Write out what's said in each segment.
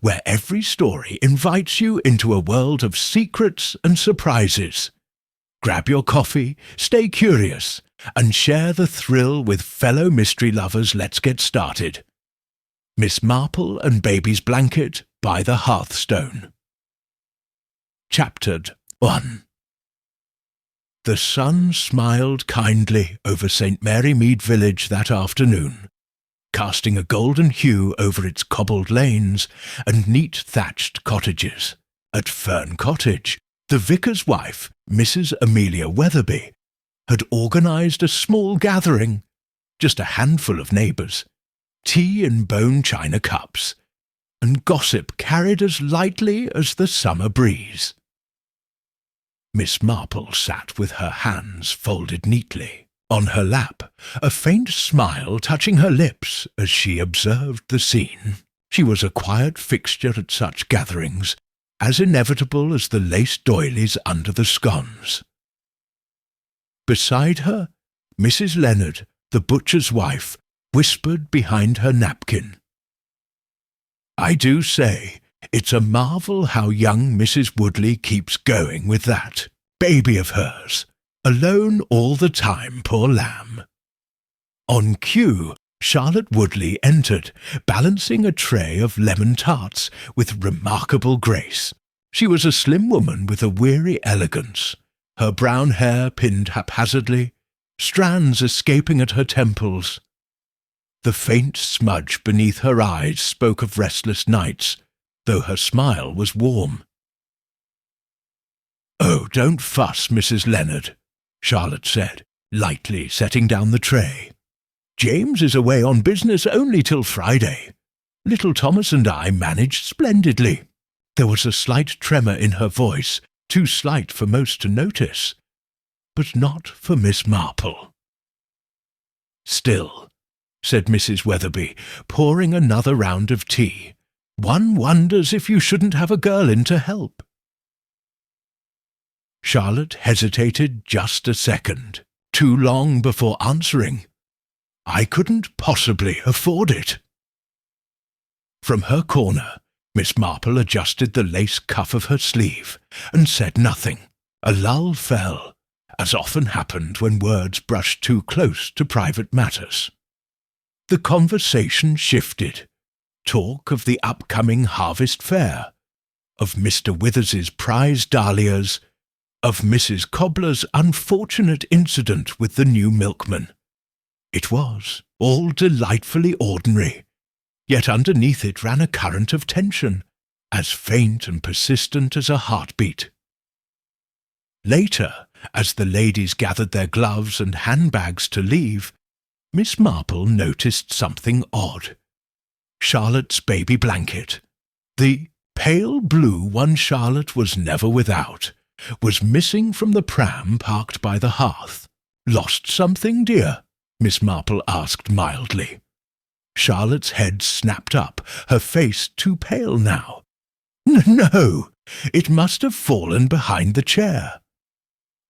where every story invites you into a world of secrets and surprises. Grab your coffee, stay curious, and share the thrill with fellow mystery lovers. Let's get started. Miss Marple and Baby's Blanket by the Hearthstone. Chapter 1. The sun smiled kindly over St. Mary Mead village that afternoon, casting a golden hue over its cobbled lanes and neat thatched cottages. At Fern Cottage, the vicar's wife, Mrs. Amelia Weatherby, had organised a small gathering, just a handful of neighbours, tea in bone china cups, and gossip carried as lightly as the summer breeze. Miss Marple sat with her hands folded neatly. On her lap, a faint smile touching her lips as she observed the scene. She was a quiet fixture at such gatherings, as inevitable as the lace doilies under the scones. Beside her, Mrs. Leonard, the butcher's wife, whispered behind her napkin, "I do say, it's a marvel how young Mrs. Woodley keeps going with that baby of hers. Alone all the time, poor lamb." On cue, Charlotte Woodley entered, balancing a tray of lemon tarts with remarkable grace. She was a slim woman with a weary elegance, her brown hair pinned haphazardly, strands escaping at her temples. The faint smudge beneath her eyes spoke of restless nights, though her smile was warm. "Oh, don't fuss, Mrs. Leonard," Charlotte said, lightly setting down the tray. "James is away on business only till Friday. Little Thomas and I managed splendidly." There was a slight tremor in her voice, too slight for most to notice, but not for Miss Marple. "Still," said Mrs. Weatherby, pouring another round of tea, "one wonders if you shouldn't have a girl in to help." Charlotte hesitated just a second, too long before answering. "I couldn't possibly afford it." From her corner, Miss Marple adjusted the lace cuff of her sleeve and said nothing. A lull fell, as often happened when words brushed too close to private matters. The conversation shifted. Talk of the upcoming harvest fair, of Mr. Withers's prize dahlias, of Mrs. Cobbler's unfortunate incident with the new milkman. It was all delightfully ordinary, yet underneath it ran a current of tension, as faint and persistent as a heartbeat. Later, as the ladies gathered their gloves and handbags to leave, Miss Marple noticed something odd. Charlotte's baby blanket, the pale blue one Charlotte was never without, was missing from the pram parked by the hearth. "Lost something, dear?" Miss Marple asked mildly. Charlotte's head snapped up, her face too pale now. No, it must have fallen behind the chair."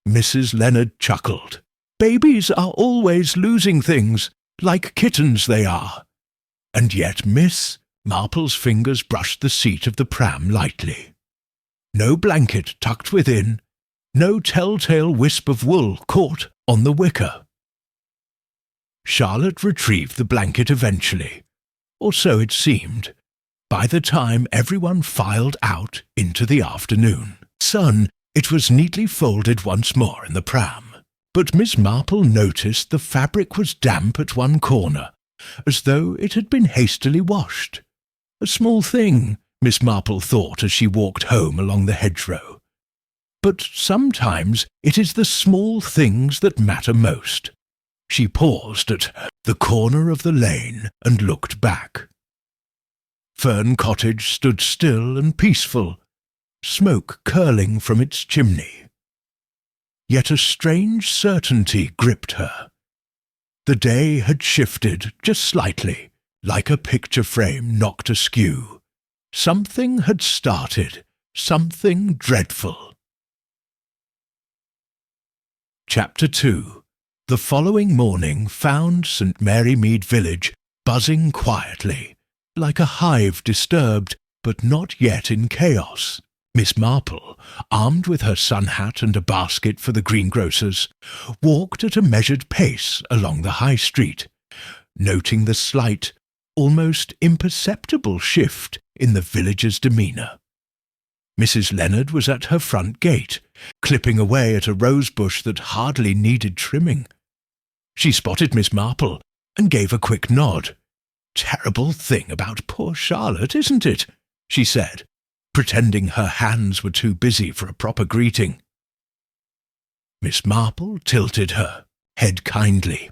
Mrs. Leonard chuckled. "Babies are always losing things, like kittens they are." And yet Miss Marple's fingers brushed the seat of the pram lightly. No blanket tucked within, no telltale wisp of wool caught on the wicker. Charlotte retrieved the blanket eventually, or so it seemed, by the time everyone filed out into the afternoon sun. It was neatly folded once more in the pram, but Miss Marple noticed the fabric was damp at one corner, as though it had been hastily washed. A small thing, Miss Marple thought as she walked home along the hedgerow. But sometimes it is the small things that matter most. She paused at the corner of the lane and looked back. Fern Cottage stood still and peaceful, smoke curling from its chimney. Yet a strange certainty gripped her. The day had shifted just slightly, like a picture frame knocked askew. Something had started, something dreadful. Chapter 2. The following morning found St. Mary Mead village buzzing quietly, like a hive disturbed but not yet in chaos. Miss Marple, armed with her sun hat and a basket for the greengrocer's, walked at a measured pace along the high street, noting the slight, almost imperceptible shift in the villagers' demeanour. Mrs. Leonard was at her front gate, clipping away at a rosebush that hardly needed trimming. She spotted Miss Marple and gave a quick nod. "Terrible thing about poor Charlotte, isn't it?" she said, pretending her hands were too busy for a proper greeting. Miss Marple tilted her head kindly.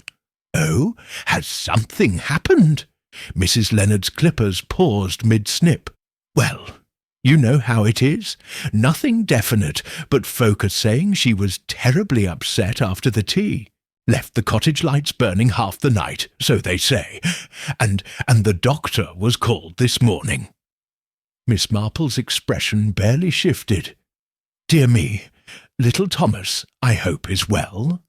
"Oh, has something happened?" Mrs. Leonard's clippers paused mid-snip. "Well, you know how it is. Nothing definite, but folk are saying she was terribly upset after the tea. Left the cottage lights burning half the night, so they say, and the doctor was called this morning." Miss Marple's expression barely shifted. "Dear me, little Thomas, I hope, is well?"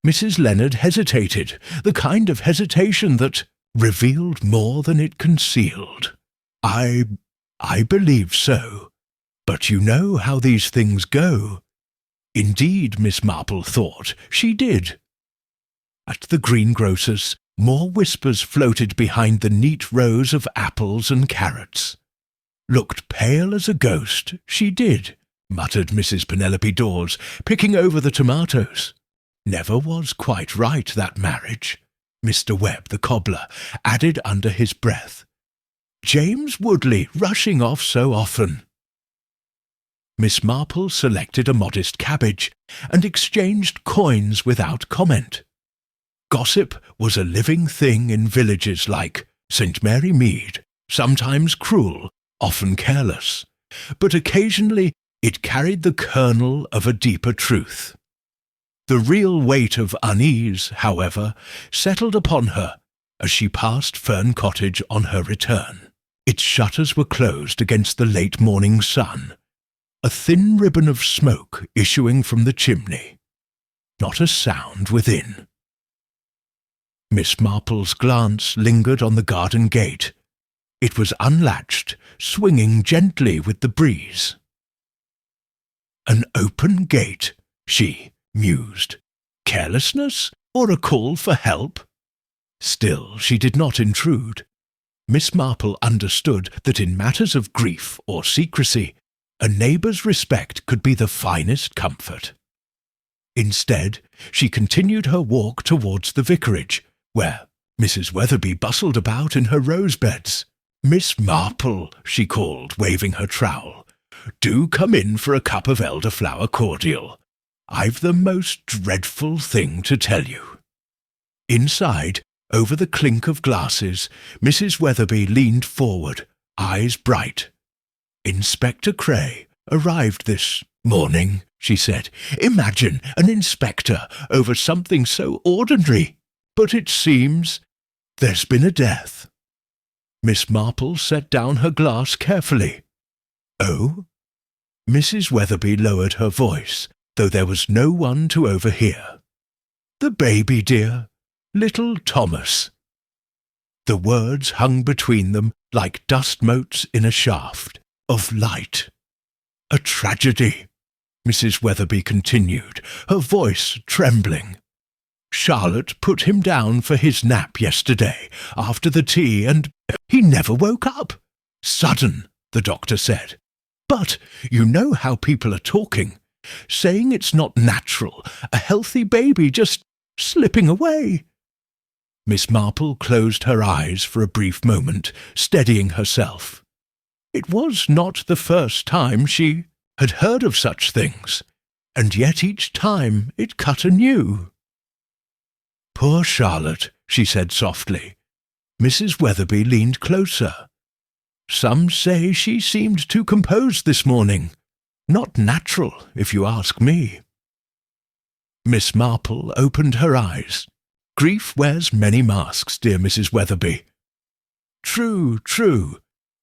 Mrs. Leonard hesitated, the kind of hesitation that revealed more than it concealed. I believe so. But you know how these things go." Indeed, Miss Marple thought she did. At the greengrocer's, more whispers floated behind the neat rows of apples and carrots. "Looked pale as a ghost, she did," muttered Mrs. Penelope Dawes, picking over the tomatoes. "Never was quite right, that marriage," Mr. Webb, the cobbler, added under his breath. "James Woodley rushing off so often." Miss Marple selected a modest cabbage and exchanged coins without comment. Gossip was a living thing in villages like St. Mary Mead, sometimes cruel, often careless, but occasionally it carried the kernel of a deeper truth. The real weight of unease, however, settled upon her as she passed Fern Cottage on her return. Its shutters were closed against the late morning sun, a thin ribbon of smoke issuing from the chimney. Not a sound within. Miss Marple's glance lingered on the garden gate. It was unlatched, swinging gently with the breeze. "An open gate," she mused. "Carelessness or a call for help?" Still, she did not intrude. Miss Marple understood that in matters of grief or secrecy, a neighbour's respect could be the finest comfort. Instead, she continued her walk towards the vicarage, where Mrs. Weatherby bustled about in her rose-beds. "Miss Marple," she called, waving her trowel, "do come in for a cup of elderflower cordial. I've the most dreadful thing to tell you." Inside, over the clink of glasses, Mrs. Weatherby leaned forward, eyes bright. "Inspector Cray arrived this morning," she said. "Imagine an inspector over something so ordinary. But it seems there's been a death." Miss Marple set down her glass carefully. "Oh?" Mrs. Weatherby lowered her voice, though there was no one to overhear. "The baby, dear. Little Thomas." The words hung between them like dust motes in a shaft of light. "A tragedy," Mrs. Weatherby continued, her voice trembling. "Charlotte put him down for his nap yesterday after the tea, and he never woke up. Sudden, the doctor said. But you know how people are talking, saying it's not natural, a healthy baby just slipping away." Miss Marple closed her eyes for a brief moment, steadying herself. It was not the first time she had heard of such things, and yet each time it cut anew. "Poor Charlotte," she said softly. Mrs. Weatherby leaned closer. "Some say she seemed too composed this morning. Not natural, if you ask me." Miss Marple opened her eyes. "Grief wears many masks, dear Mrs. Weatherby." "True, true.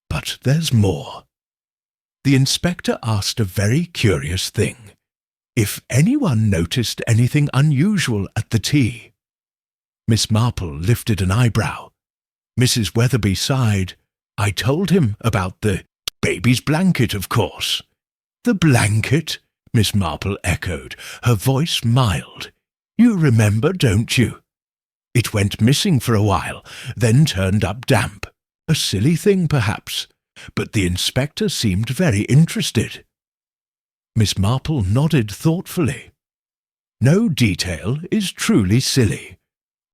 But there's more." The inspector asked a very curious thing. If anyone noticed anything unusual at the tea. Miss Marple lifted an eyebrow. Mrs. Weatherby sighed. "I told him about the baby's blanket, of course." "The blanket?" Miss Marple echoed, her voice mild. "You remember, don't you? It went missing for a while, then turned up damp. A silly thing, perhaps, but the inspector seemed very interested." Miss Marple nodded thoughtfully. No detail is truly silly,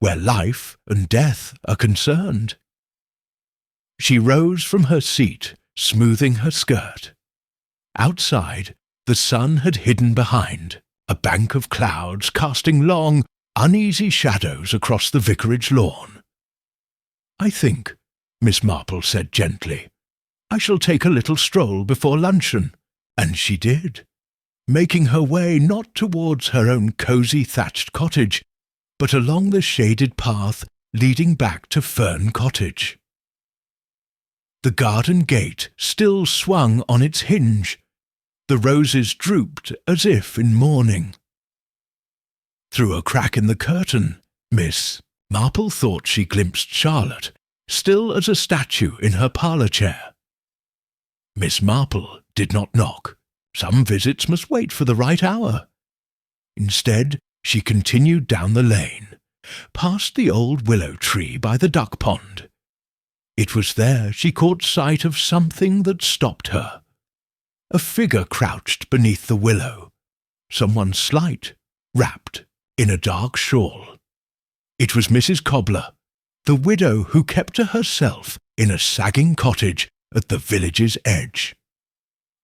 where life and death are concerned. She rose from her seat, smoothing her skirt. Outside, the sun had hidden behind, a bank of clouds casting long, uneasy shadows across the vicarage lawn. "I think," Miss Marple said gently, "I shall take a little stroll before luncheon." And she did, making her way not towards her own cosy thatched cottage, but along the shaded path leading back to Fern Cottage. The garden gate still swung on its hinge. The roses drooped as if in mourning. Through a crack in the curtain, Miss Marple thought she glimpsed Charlotte, still as a statue in her parlour chair. Miss Marple did not knock. Some visits must wait for the right hour. Instead, she continued down the lane, past the old willow tree by the duck pond. It was there she caught sight of something that stopped her. A figure crouched beneath the willow, someone slight, wrapped in a dark shawl. It was Mrs. Cobbler, the widow who kept to herself in a sagging cottage at the village's edge.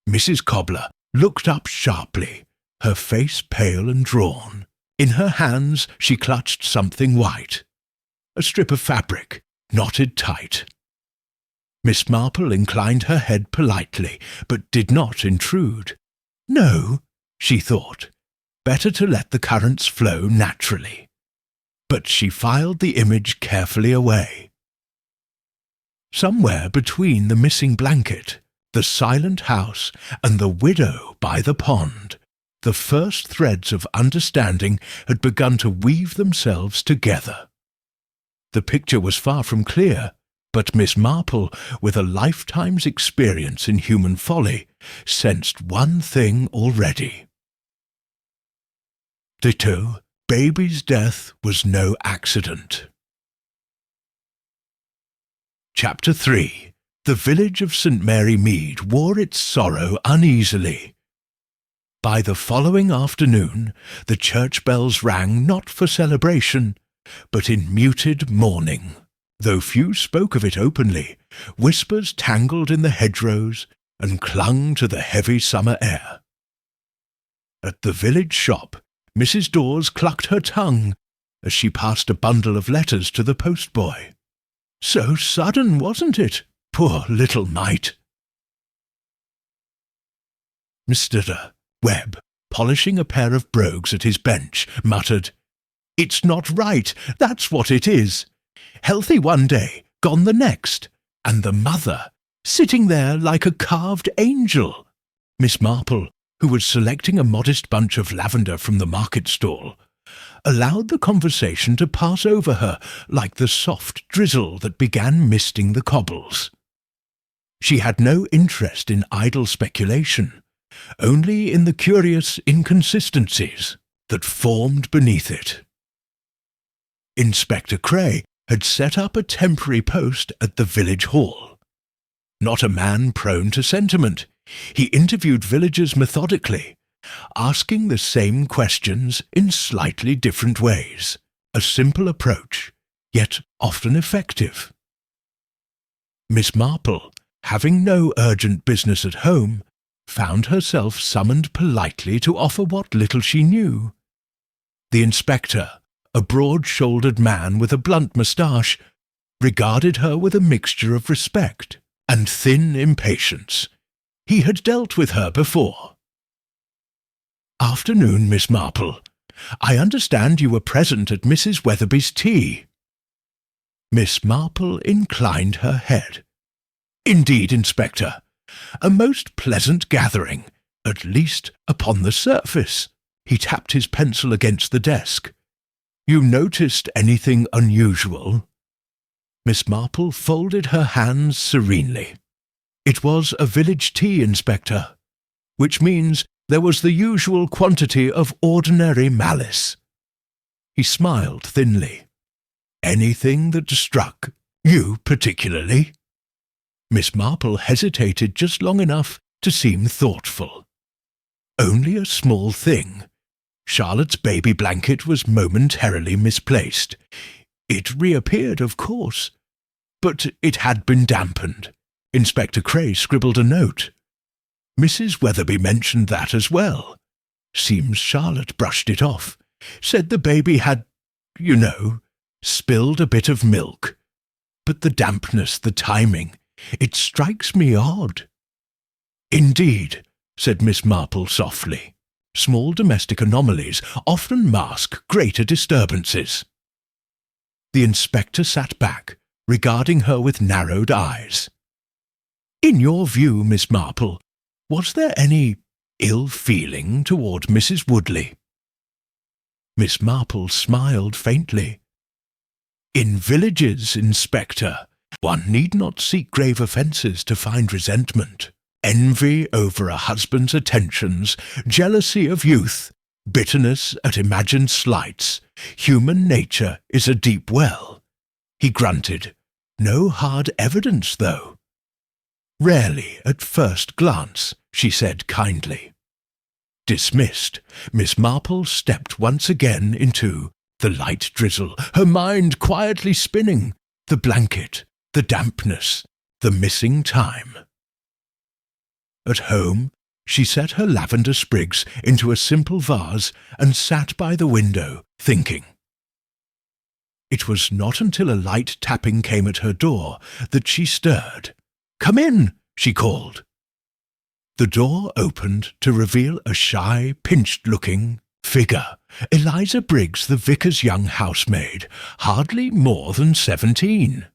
Mrs. Cobbler looked up sharply, her face pale and drawn. In her hands she clutched something white, a strip of fabric, knotted tight. Miss Marple inclined her head politely, but did not intrude. No, she thought, better to let the currents flow naturally. But she filed the image carefully away. Somewhere between the missing blanket, the silent house, and the widow by the pond, the first threads of understanding had begun to weave themselves together. The picture was far from clear, but Miss Marple, with a lifetime's experience in human folly, sensed one thing already. Ditto, baby's death was no accident. Chapter 3. The village of St. Mary Mead wore its sorrow uneasily. By the following afternoon, the church bells rang not for celebration, but in muted mourning. Though few spoke of it openly, whispers tangled in the hedgerows and clung to the heavy summer air. At the village shop, Mrs. Dawes clucked her tongue as she passed a bundle of letters to the postboy. So sudden, wasn't it? Poor little mite. Mr. Webb, polishing a pair of brogues at his bench, muttered, "It's not right, that's what it is. Healthy one day, gone the next, and the mother sitting there like a carved angel." Miss Marple, who was selecting a modest bunch of lavender from the market stall, allowed the conversation to pass over her like the soft drizzle that began misting the cobbles. She had no interest in idle speculation, only in the curious inconsistencies that formed beneath it. Inspector Cray had set up a temporary post at the village hall. Not a man prone to sentiment, he interviewed villagers methodically, asking the same questions in slightly different ways. A simple approach, yet often effective. Miss Marple, having no urgent business at home, found herself summoned politely to offer what little she knew. The inspector, a broad-shouldered man with a blunt moustache, regarded her with a mixture of respect and thin impatience. He had dealt with her before. "Afternoon, Miss Marple. I understand you were present at Mrs. Weatherby's tea." Miss Marple inclined her head. "Indeed, Inspector. A most pleasant gathering, at least upon the surface." He tapped his pencil against the desk. "You noticed anything unusual?" Miss Marple folded her hands serenely. It was a village tea, Inspector, which means there was the usual quantity of ordinary malice. He smiled thinly. Anything that struck you particularly? Miss Marple hesitated just long enough to seem thoughtful. Only a small thing. Charlotte's baby blanket was momentarily misplaced. It reappeared, of course, but it had been dampened. Inspector Cray scribbled a note. Mrs. Weatherby mentioned that as well. Seems Charlotte brushed it off. Said the baby had, spilled a bit of milk. But the dampness, the timing, it strikes me odd. Indeed, said Miss Marple softly. Small domestic anomalies often mask greater disturbances. The inspector sat back, regarding her with narrowed eyes. In your view, Miss Marple, was there any ill feeling toward Mrs. Woodley? Miss Marple smiled faintly. In villages, Inspector, one need not seek grave offences to find resentment. Envy over a husband's attentions, jealousy of youth, bitterness at imagined slights. Human nature is a deep well. He grunted. No hard evidence, though. Rarely at first glance, she said kindly. Dismissed, Miss Marple stepped once again into the light drizzle, her mind quietly spinning, the blanket, the dampness, the missing time. At home, she set her lavender sprigs into a simple vase and sat by the window, thinking. It was not until a light tapping came at her door that she stirred. "Come in," she called. The door opened to reveal a shy, pinched-looking figure, Eliza Briggs, the vicar's young housemaid, hardly more than 17.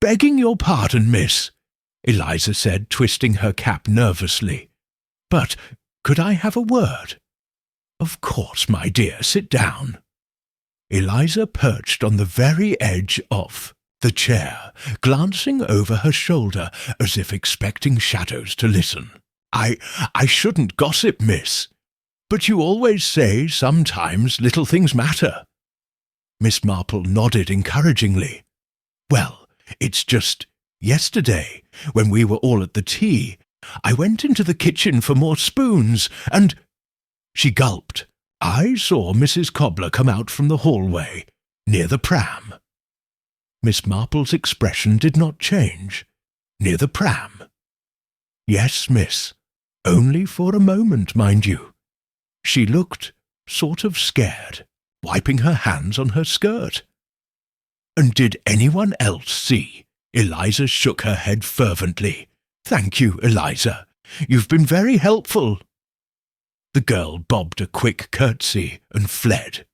"Begging your pardon, miss," Eliza said, twisting her cap nervously. "But could I have a word?" "Of course, my dear, sit down." Eliza perched on the very edge of the chair, glancing over her shoulder as if expecting shadows to listen. I shouldn't gossip, miss, but you always say sometimes little things matter." Miss Marple nodded encouragingly. "Well, it's just yesterday, when we were all at the tea, I went into the kitchen for more spoons, and—" She gulped. "I saw Mrs. Cobbler come out from the hallway, near the pram." Miss Marple's expression did not change. "Near the pram?" "Yes, miss. Only for a moment, mind you." She looked sort of scared, wiping her hands on her skirt. "And did anyone else see?" Eliza shook her head fervently. "Thank you, Eliza. You've been very helpful." The girl bobbed a quick curtsy and fled.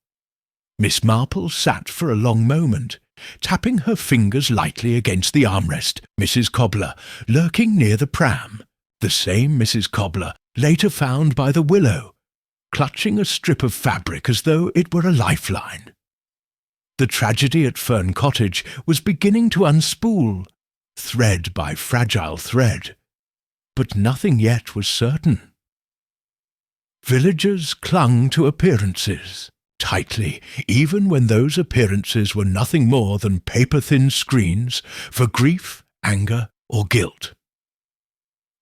Miss Marple sat for a long moment, tapping her fingers lightly against the armrest. Mrs. Cobbler, lurking near the pram, the same Mrs. Cobbler later found by the willow, clutching a strip of fabric as though it were a lifeline. The tragedy at Fern Cottage was beginning to unspool, thread by fragile thread, but nothing yet was certain. Villagers clung to appearances tightly, even when those appearances were nothing more than paper-thin screens for grief, anger, or guilt.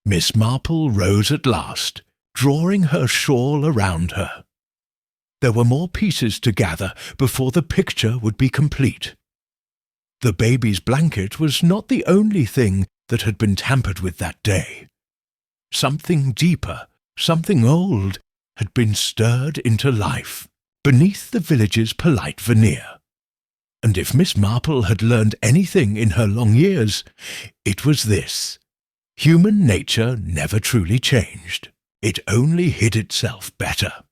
Miss Marple rose at last, drawing her shawl around her. There were more pieces to gather before the picture would be complete. The baby's blanket was not the only thing that had been tampered with that day. Something deeper, something old, had been stirred into life beneath the village's polite veneer. And if Miss Marple had learned anything in her long years, it was this. Human nature never truly changed. It only hid itself better.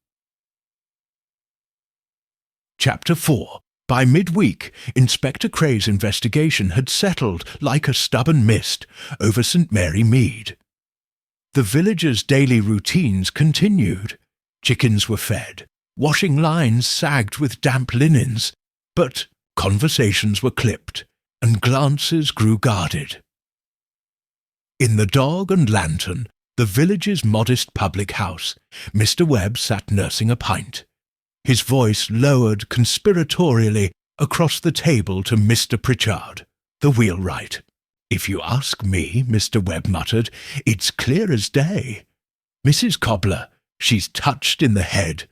Chapter 4. By midweek, Inspector Cray's investigation had settled like a stubborn mist over St. Mary Mead. The villagers' daily routines continued. Chickens were fed, washing lines sagged with damp linens, but conversations were clipped, and glances grew guarded. In the Dog and Lantern, the village's modest public house, Mr. Webb sat nursing a pint, his voice lowered conspiratorially across the table to Mr. Pritchard, the wheelwright. "If you ask me," Mr. Webb muttered, "it's clear as day. Mrs. Cobbler, she's touched in the head,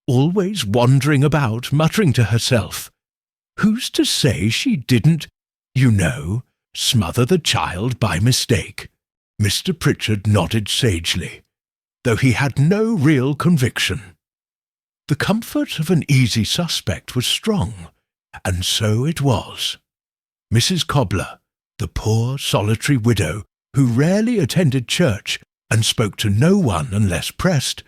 always wandering about, muttering to herself. Who's to say she didn't, you know, smother the child by mistake?" Mr. Pritchard nodded sagely, though he had no real conviction. The comfort of an easy suspect was strong, and so it was. Mrs. Cobbler, the poor solitary widow who rarely attended church and spoke to no one unless pressed,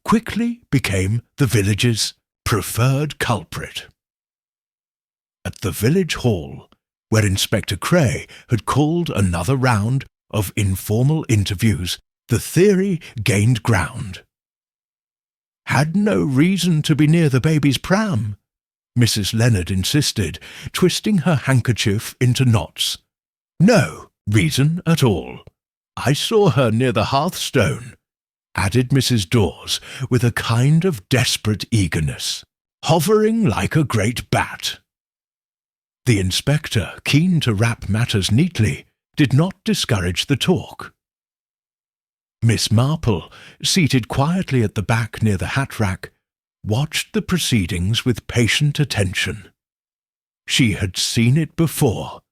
quickly became the village's preferred culprit. At the village hall, where Inspector Cray had called another round of informal interviews, the theory gained ground. "Had no reason to be near the baby's pram," Mrs. Leonard insisted, twisting her handkerchief into knots. "No reason at all. I saw her near the hearthstone," added Mrs. Dawes with a kind of desperate eagerness, "hovering like a great bat." The inspector, keen to wrap matters neatly, did not discourage the talk. Miss Marple, seated quietly at the back near the hat-rack, watched the proceedings with patient attention. She had seen it before.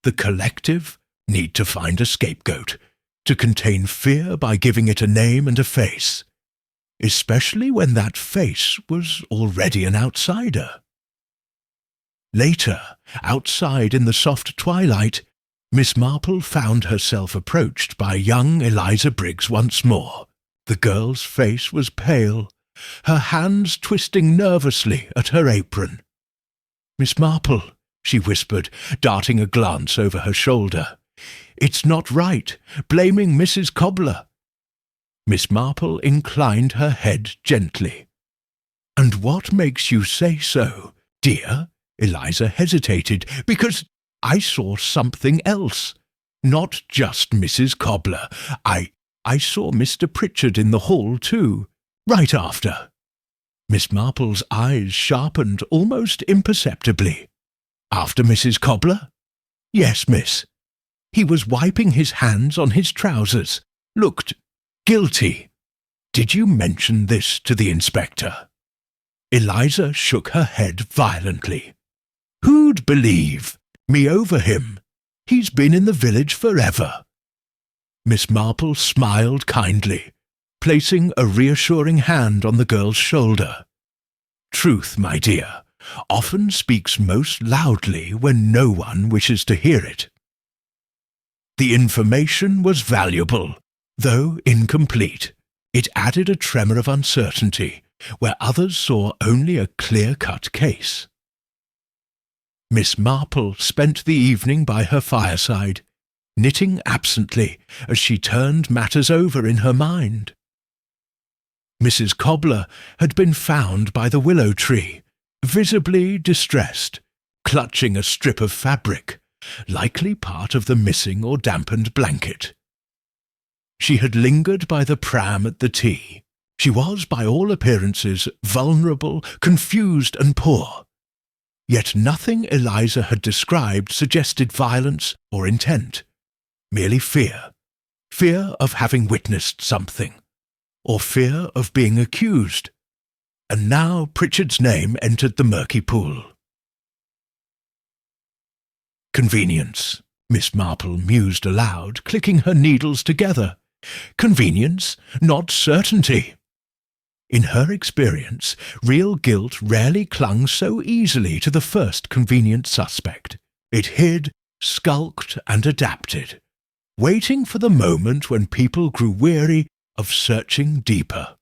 The collective need to find a scapegoat, to contain fear by giving it a name and a face, especially when that face was already an outsider. Later, outside in the soft twilight, Miss Marple found herself approached by young Eliza Briggs once more. The girl's face was pale, her hands twisting nervously at her apron. "Miss Marple," she whispered, darting a glance over her shoulder, "it's not right, blaming Mrs. Cobbler." Miss Marple inclined her head gently. "And what makes you say so, dear?" Eliza hesitated. "Because I saw something else. Not just Mrs. Cobbler. I saw Mr. Pritchard in the hall, too, right after." Miss Marple's eyes sharpened almost imperceptibly. "After Mrs. Cobbler?" "Yes, miss. He was wiping his hands on his trousers. Looked guilty. Did you mention this to the inspector?" Eliza shook her head violently. "Who'd believe me over him? He's been in the village forever." Miss Marple smiled kindly, placing a reassuring hand on the girl's shoulder. "Truth, my dear, often speaks most loudly when no one wishes to hear it." The information was valuable, though incomplete. It added a tremor of uncertainty, where others saw only a clear-cut case. Miss Marple spent the evening by her fireside, knitting absently as she turned matters over in her mind. Mrs. Cobbler had been found by the willow tree, visibly distressed, clutching a strip of fabric, likely part of the missing or dampened blanket. She had lingered by the pram at the tea. She was, by all appearances, vulnerable, confused and poor. Yet nothing Eliza had described suggested violence or intent, merely fear. Fear of having witnessed something, or fear of being accused. And now Pritchard's name entered the murky pool. "Convenience," Miss Marple mused aloud, clicking her needles together. "Convenience, not certainty." In her experience, real guilt rarely clung so easily to the first convenient suspect. It hid, skulked, and adapted, waiting for the moment when people grew weary of searching deeper.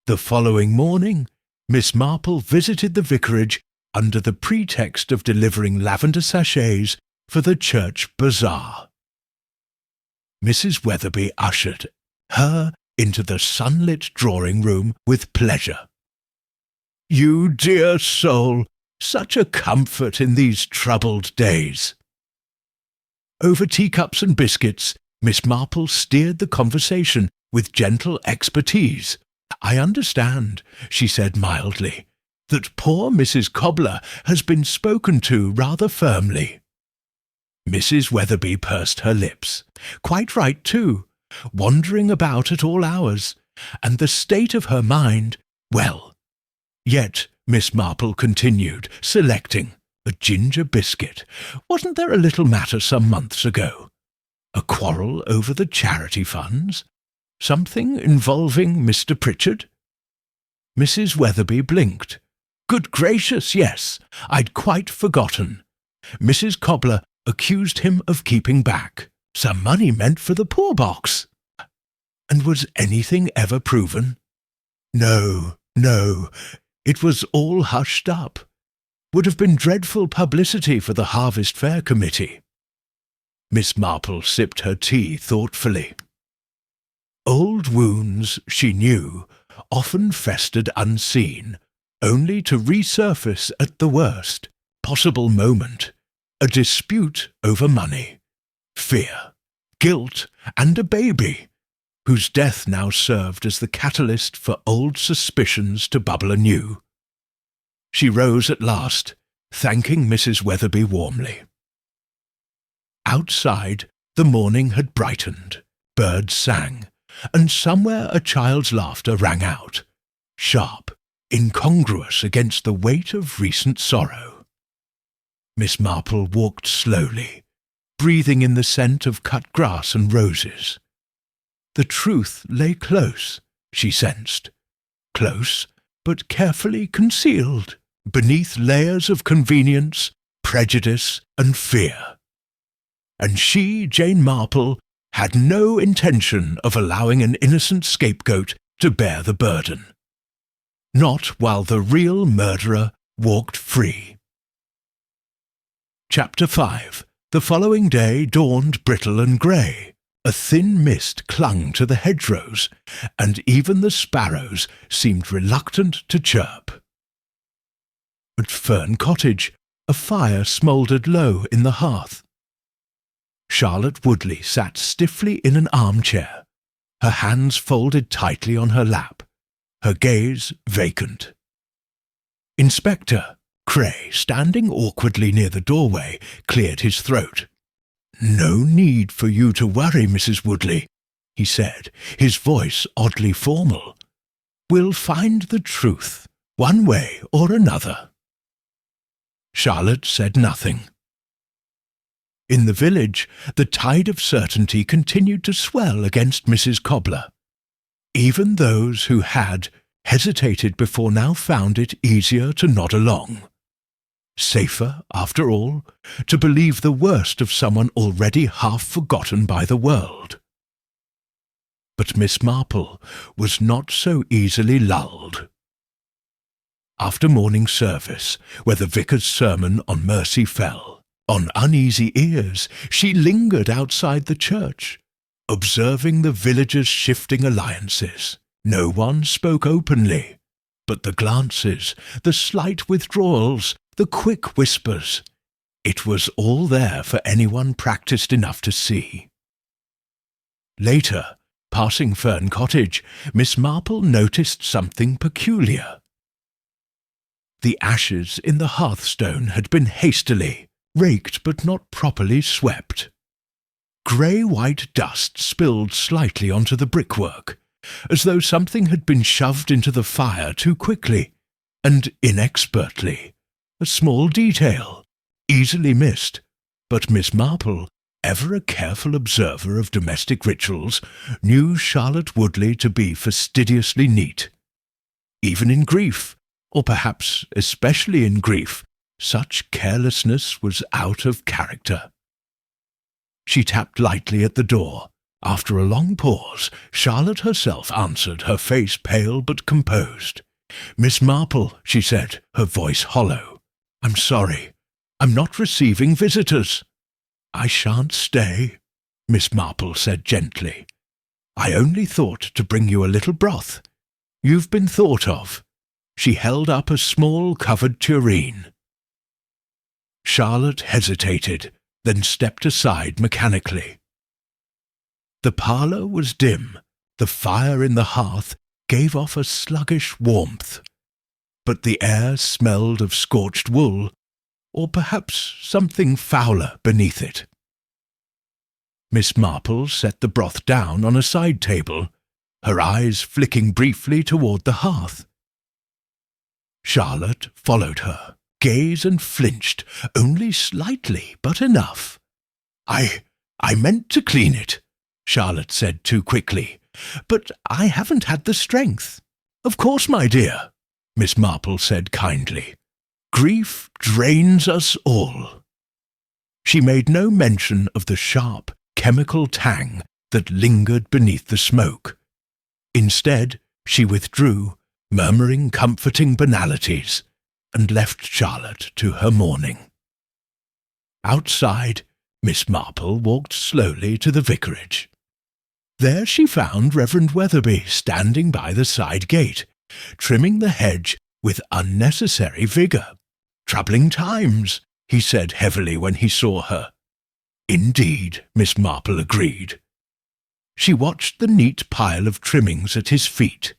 The following morning, Miss Marple visited the vicarage under the pretext of delivering lavender sachets for the church bazaar. Mrs. Weatherby ushered her into the sunlit drawing-room with pleasure. "You dear soul, such a comfort in these troubled days." Over teacups and biscuits, Miss Marple steered the conversation with gentle expertise. "I understand," she said mildly, "that poor Mrs. Cobbler has been spoken to rather firmly." Mrs. Weatherby pursed her lips. Quite right, too. Wandering about at all hours, and the state of her mind, well. Yet, Miss Marple continued, selecting a ginger biscuit. Wasn't there a little matter some months ago? A quarrel over the charity funds? Something involving Mr. Pritchard? Mrs. Weatherby blinked. Good gracious, yes, I'd quite forgotten. Mrs. Cobbler accused him of keeping back some money meant for the poor box. And was anything ever proven? No, it was all hushed up. Would have been dreadful publicity for the Harvest Fair Committee. Miss Marple sipped her tea thoughtfully. Old wounds, she knew, often festered unseen, only to resurface at the worst possible moment. A dispute over money, fear, guilt, and a baby, whose death now served as the catalyst for old suspicions to bubble anew. She rose at last, thanking Mrs. Weatherby warmly. Outside, the morning had brightened, birds sang, and somewhere a child's laughter rang out, sharp, incongruous against the weight of recent sorrow. Miss Marple walked slowly, breathing in the scent of cut grass and roses. The truth lay close, she sensed. Close, but carefully concealed, beneath layers of convenience, prejudice, and fear. And she, Jane Marple, had no intention of allowing an innocent scapegoat to bear the burden. Not while the real murderer walked free. Chapter 5. The following day dawned brittle and grey. A thin mist clung to the hedgerows, and even the sparrows seemed reluctant to chirp. At Fern Cottage, a fire smouldered low in the hearth. Charlotte Woodley sat stiffly in an armchair, her hands folded tightly on her lap, her gaze vacant. Inspector Cray, standing awkwardly near the doorway, cleared his throat. "No need for you to worry, Mrs. Woodley," he said, his voice oddly formal. "We'll find the truth, one way or another." Charlotte said nothing. In the village, the tide of certainty continued to swell against Mrs. Cobbler. Even those who had hesitated before now found it easier to nod along. Safer, after all, to believe the worst of someone already half forgotten by the world. But Miss Marple was not so easily lulled. After morning service, where the vicar's sermon on mercy fell, on uneasy ears, she lingered outside the church, observing the villagers' shifting alliances. No one spoke openly, but the glances, the slight withdrawals, the quick whispers, it was all there for anyone practised enough to see. Later, passing Fern Cottage, Miss Marple noticed something peculiar. The ashes in the hearthstone had been hastily raked but not properly swept. Grey-white dust spilled slightly onto the brickwork, as though something had been shoved into the fire too quickly and inexpertly. A small detail, easily missed, but Miss Marple, ever a careful observer of domestic rituals, knew Charlotte Woodley to be fastidiously neat. Even in grief, or perhaps especially in grief, such carelessness was out of character. She tapped lightly at the door. After a long pause, Charlotte herself answered, her face pale but composed. "Miss Marple," she said, her voice hollow. "I'm sorry. I'm not receiving visitors." "I shan't stay," Miss Marple said gently. "I only thought to bring you a little broth. You've been thought of." She held up a small covered tureen. Charlotte hesitated, then stepped aside mechanically. The parlour was dim. The fire in the hearth gave off a sluggish warmth, but the air smelled of scorched wool, or perhaps something fouler beneath it. Miss Marple set the broth down on a side table, her eyes flicking briefly toward the hearth. Charlotte followed her, gaze and flinched, only slightly, but enough. I meant to clean it," Charlotte said too quickly, "but I haven't had the strength." "Of course, my dear," Miss Marple said kindly. "Grief drains us all." She made no mention of the sharp, chemical tang that lingered beneath the smoke. Instead, she withdrew, murmuring comforting banalities, and left Charlotte to her mourning. Outside, Miss Marple walked slowly to the vicarage. There she found Reverend Weatherby standing by the side gate, trimming the hedge with unnecessary vigour. "Troubling times," he said heavily when he saw her. "Indeed," Miss Marple agreed. She watched the neat pile of trimmings at his feet.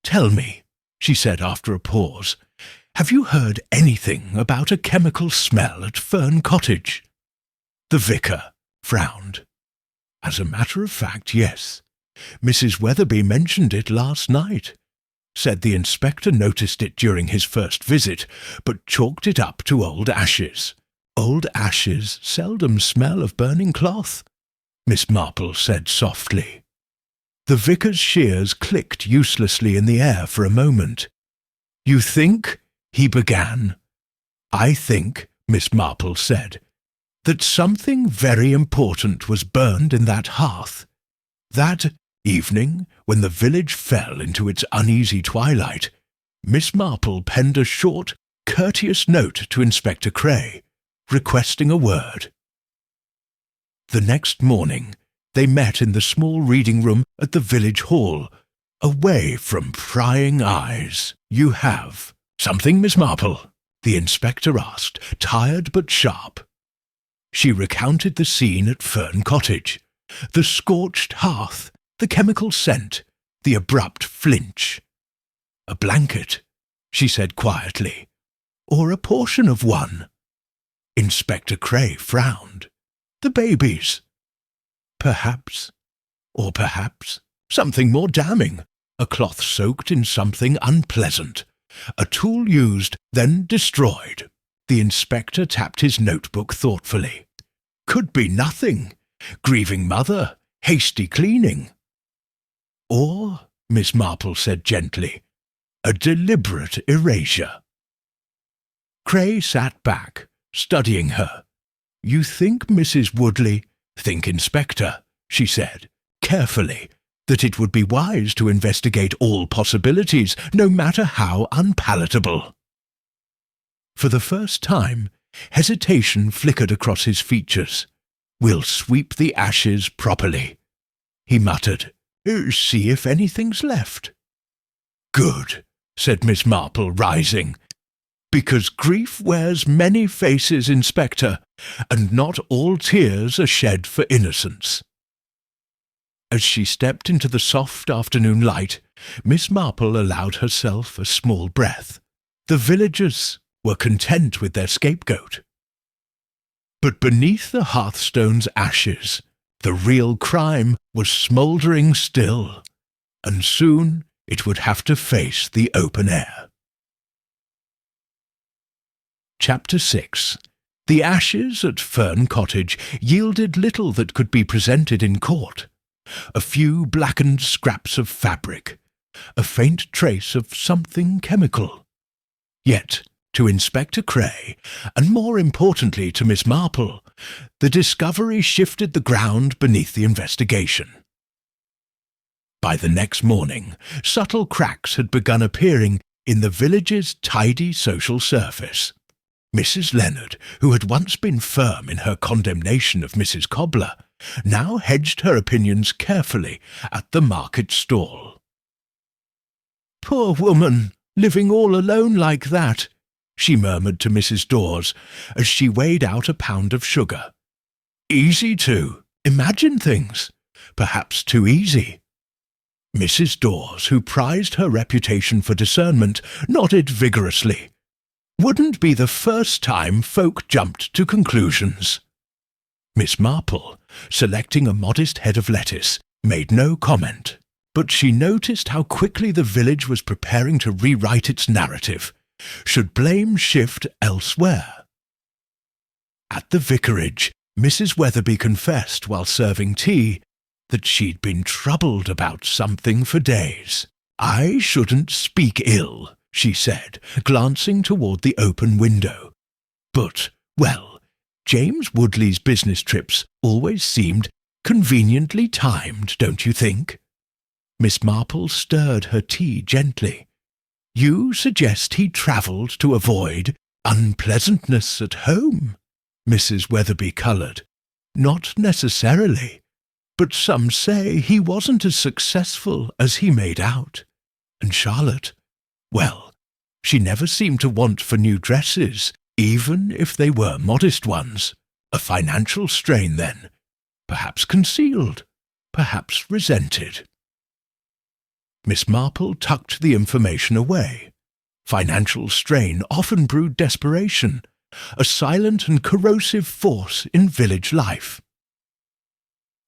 "Tell me," she said after a pause, "have you heard anything about a chemical smell at Fern Cottage?" The vicar frowned. "As a matter of fact, yes. Mrs. Weatherby mentioned it last night. Said the inspector noticed it during his first visit, but chalked it up to old ashes. Old ashes seldom smell of burning cloth," Miss Marple said softly. The vicar's shears clicked uselessly in the air for a moment. "You think," he began. "I think," Miss Marple said, "that something very important was burned in that hearth. That evening, when the village fell into its uneasy twilight, Miss Marple penned a short, courteous note to Inspector Cray, requesting a word. The next morning, they met in the small reading room at the village hall, away from prying eyes. "You have something, Miss Marple?" the inspector asked, tired but sharp. She recounted the scene at Fern Cottage, the scorched hearth, the chemical scent, the abrupt flinch. "A blanket," she said quietly, "or a portion of one." Inspector Cray frowned. "The babies." "Perhaps, or perhaps something more damning, a cloth soaked in something unpleasant, a tool used, then destroyed." The inspector tapped his notebook thoughtfully. "Could be nothing. Grieving mother, hasty cleaning." "Or," Miss Marple said gently, "a deliberate erasure." Cray sat back, studying her. "You think, Mrs. Woodley, think, Inspector," she said, carefully, "that it would be wise to investigate all possibilities, no matter how unpalatable." For the first time, hesitation flickered across his features. "We'll sweep the ashes properly," he muttered. "See if anything's left." "Good," said Miss Marple, rising. "Because grief wears many faces, Inspector, and not all tears are shed for innocence." As she stepped into the soft afternoon light, Miss Marple allowed herself a small breath. The villagers were content with their scapegoat. But beneath the hearthstone's ashes, the real crime was smouldering still, and soon it would have to face the open air. Chapter 6. The ashes at Fern Cottage yielded little that could be presented in court. A few blackened scraps of fabric, a faint trace of something chemical. Yet, to Inspector Cray, and more importantly to Miss Marple, the discovery shifted the ground beneath the investigation. By the next morning, subtle cracks had begun appearing in the village's tidy social surface. Mrs. Leonard, who had once been firm in her condemnation of Mrs. Cobbler, now hedged her opinions carefully at the market stall. "Poor woman, living all alone like that," she murmured to Mrs. Dawes as she weighed out a pound of sugar. Easy to imagine things, perhaps too easy. Mrs. Dawes, who prized her reputation for discernment, nodded vigorously. Wouldn't be the first time folk jumped to conclusions. Miss Marple, selecting a modest head of lettuce, made no comment, but she noticed how quickly the village was preparing to rewrite its narrative. Should blame shift elsewhere? At the vicarage, Mrs. Weatherby confessed while serving tea that she'd been troubled about something for days. "I shouldn't speak ill," she said, glancing toward the open window. "But, well, James Woodley's business trips always seemed conveniently timed, don't you think?" Miss Marple stirred her tea gently. "You suggest he travelled to avoid unpleasantness at home?" Mrs. Weatherby coloured. "Not necessarily, but some say he wasn't as successful as he made out. And Charlotte, well, she never seemed to want for new dresses, even if they were modest ones. A financial strain, then. Perhaps concealed, perhaps resented." Miss Marple tucked the information away. Financial strain often brewed desperation, a silent and corrosive force in village life.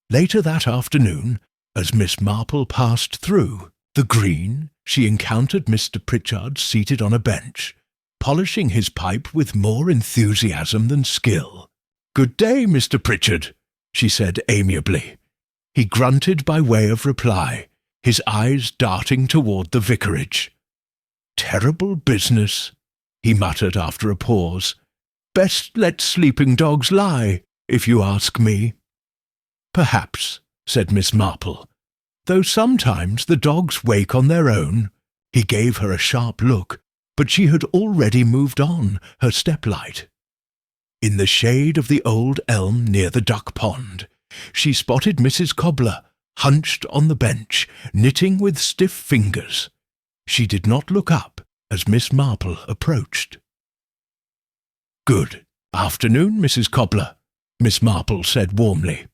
Later that afternoon, as Miss Marple passed through the green, she encountered Mr. Pritchard seated on a bench, polishing his pipe with more enthusiasm than skill. "Good day, Mr. Pritchard," she said amiably. He grunted by way of reply, his eyes darting toward the vicarage. "Terrible business," he muttered after a pause. "Best let sleeping dogs lie, if you ask me." "Perhaps," said Miss Marple, "though sometimes the dogs wake on their own." He gave her a sharp look, but she had already moved on, her step-light. In the shade of the old elm near the duck pond, she spotted Mrs. Cobbler, hunched on the bench, knitting with stiff fingers. She did not look up as Miss Marple approached. "Good afternoon, Mrs. Cobbler," Miss Marple said warmly.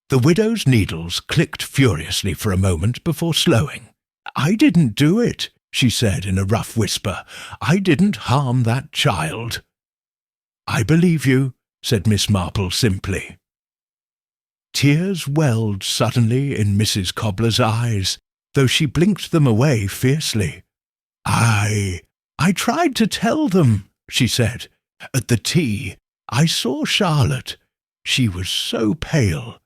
The widow's needles clicked furiously for a moment before slowing. "I didn't do it," she said in a rough whisper. "I didn't harm that child." "I believe you," said Miss Marple simply. Tears welled suddenly in Mrs. Cobbler's eyes, though she blinked them away fiercely. I tried to tell them," she said. "At the tea, I saw Charlotte. She was so pale.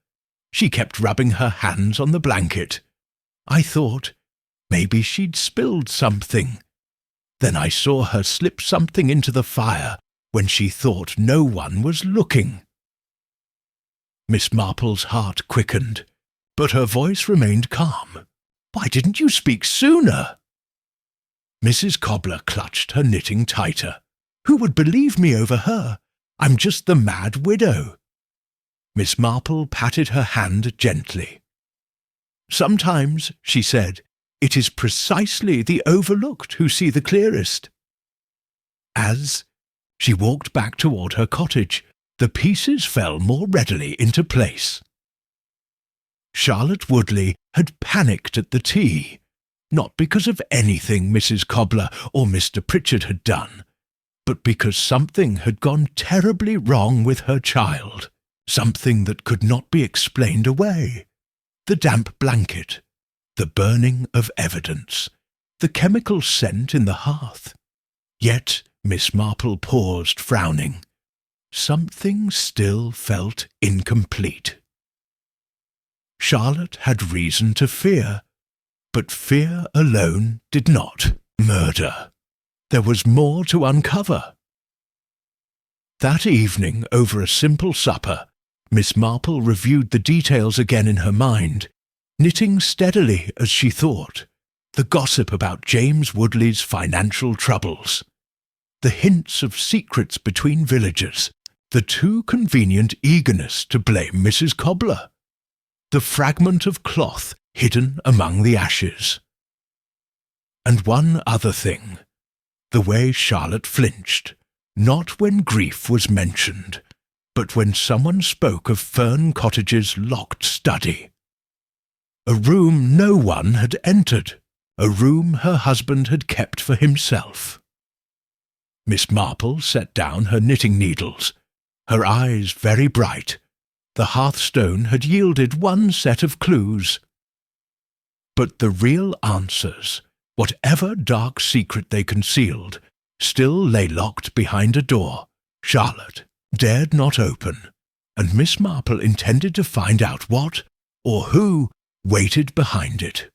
She kept rubbing her hands on the blanket. I thought maybe she'd spilled something. Then I saw her slip something into the fire when she thought no one was looking." Miss Marple's heart quickened, but her voice remained calm. "Why didn't you speak sooner?" Mrs. Cobbler clutched her knitting tighter. "Who would believe me over her? I'm just the mad widow." Miss Marple patted her hand gently. "Sometimes," she said, "it is precisely the overlooked who see the clearest." As she walked back toward her cottage, the pieces fell more readily into place. Charlotte Woodley had panicked at the tea, not because of anything Mrs. Cobbler or Mr. Pritchard had done, but because something had gone terribly wrong with her child, something that could not be explained away. The damp blanket, the burning of evidence, the chemical scent in the hearth. Yet Miss Marple paused, frowning. Something still felt incomplete. Charlotte had reason to fear, but fear alone did not murder. There was more to uncover. That evening, over a simple supper, Miss Marple reviewed the details again in her mind, knitting steadily as she thought. The gossip about James Woodley's financial troubles, the hints of secrets between villagers, the too convenient eagerness to blame Mrs. Cobbler, the fragment of cloth hidden among the ashes. And one other thing, the way Charlotte flinched, not when grief was mentioned, but when someone spoke of Fern Cottage's locked study. A room no one had entered, a room her husband had kept for himself. Miss Marple set down her knitting needles, her eyes very bright. The hearthstone had yielded one set of clues. But the real answers, whatever dark secret they concealed, still lay locked behind a door Charlotte dared not open, and Miss Marple intended to find out what, or who, waited behind it.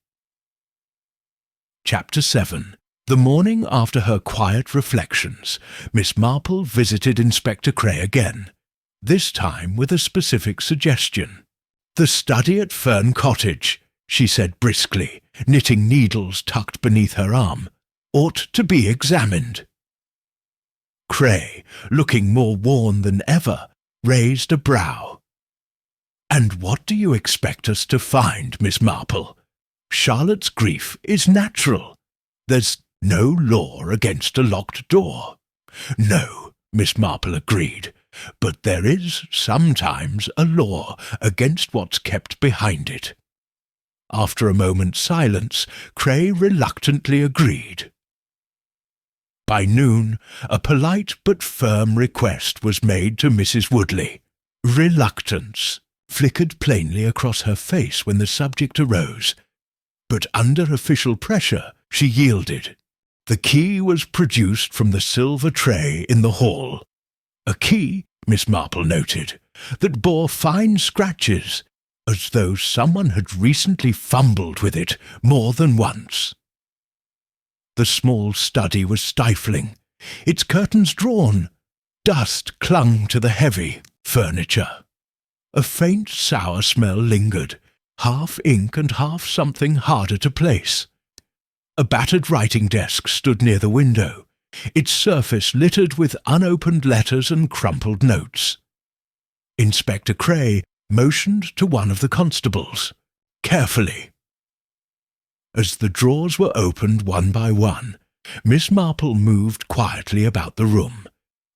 Chapter 7. The morning after her quiet reflections, Miss Marple visited Inspector Cray again, this time with a specific suggestion. "The study at Fern Cottage," she said briskly, knitting needles tucked beneath her arm, "ought to be examined." Cray, looking more worn than ever, raised a brow. "And what do you expect us to find, Miss Marple? Charlotte's grief is natural. There's no law against a locked door." "No," Miss Marple agreed, "but there is sometimes a law against what's kept behind it." After a moment's silence, Cray reluctantly agreed. By noon, a polite but firm request was made to Mrs. Woodley. Reluctance flickered plainly across her face when the subject arose, but under official pressure she yielded. The key was produced from the silver tray in the hall. A key, Miss Marple noted, that bore fine scratches, as though someone had recently fumbled with it more than once. The small study was stifling, its curtains drawn. Dust clung to the heavy furniture. A faint sour smell lingered, half ink and half something harder to place. A battered writing desk stood near the window, its surface littered with unopened letters and crumpled notes. Inspector Cray motioned to one of the constables. "Carefully." As the drawers were opened one by one, Miss Marple moved quietly about the room,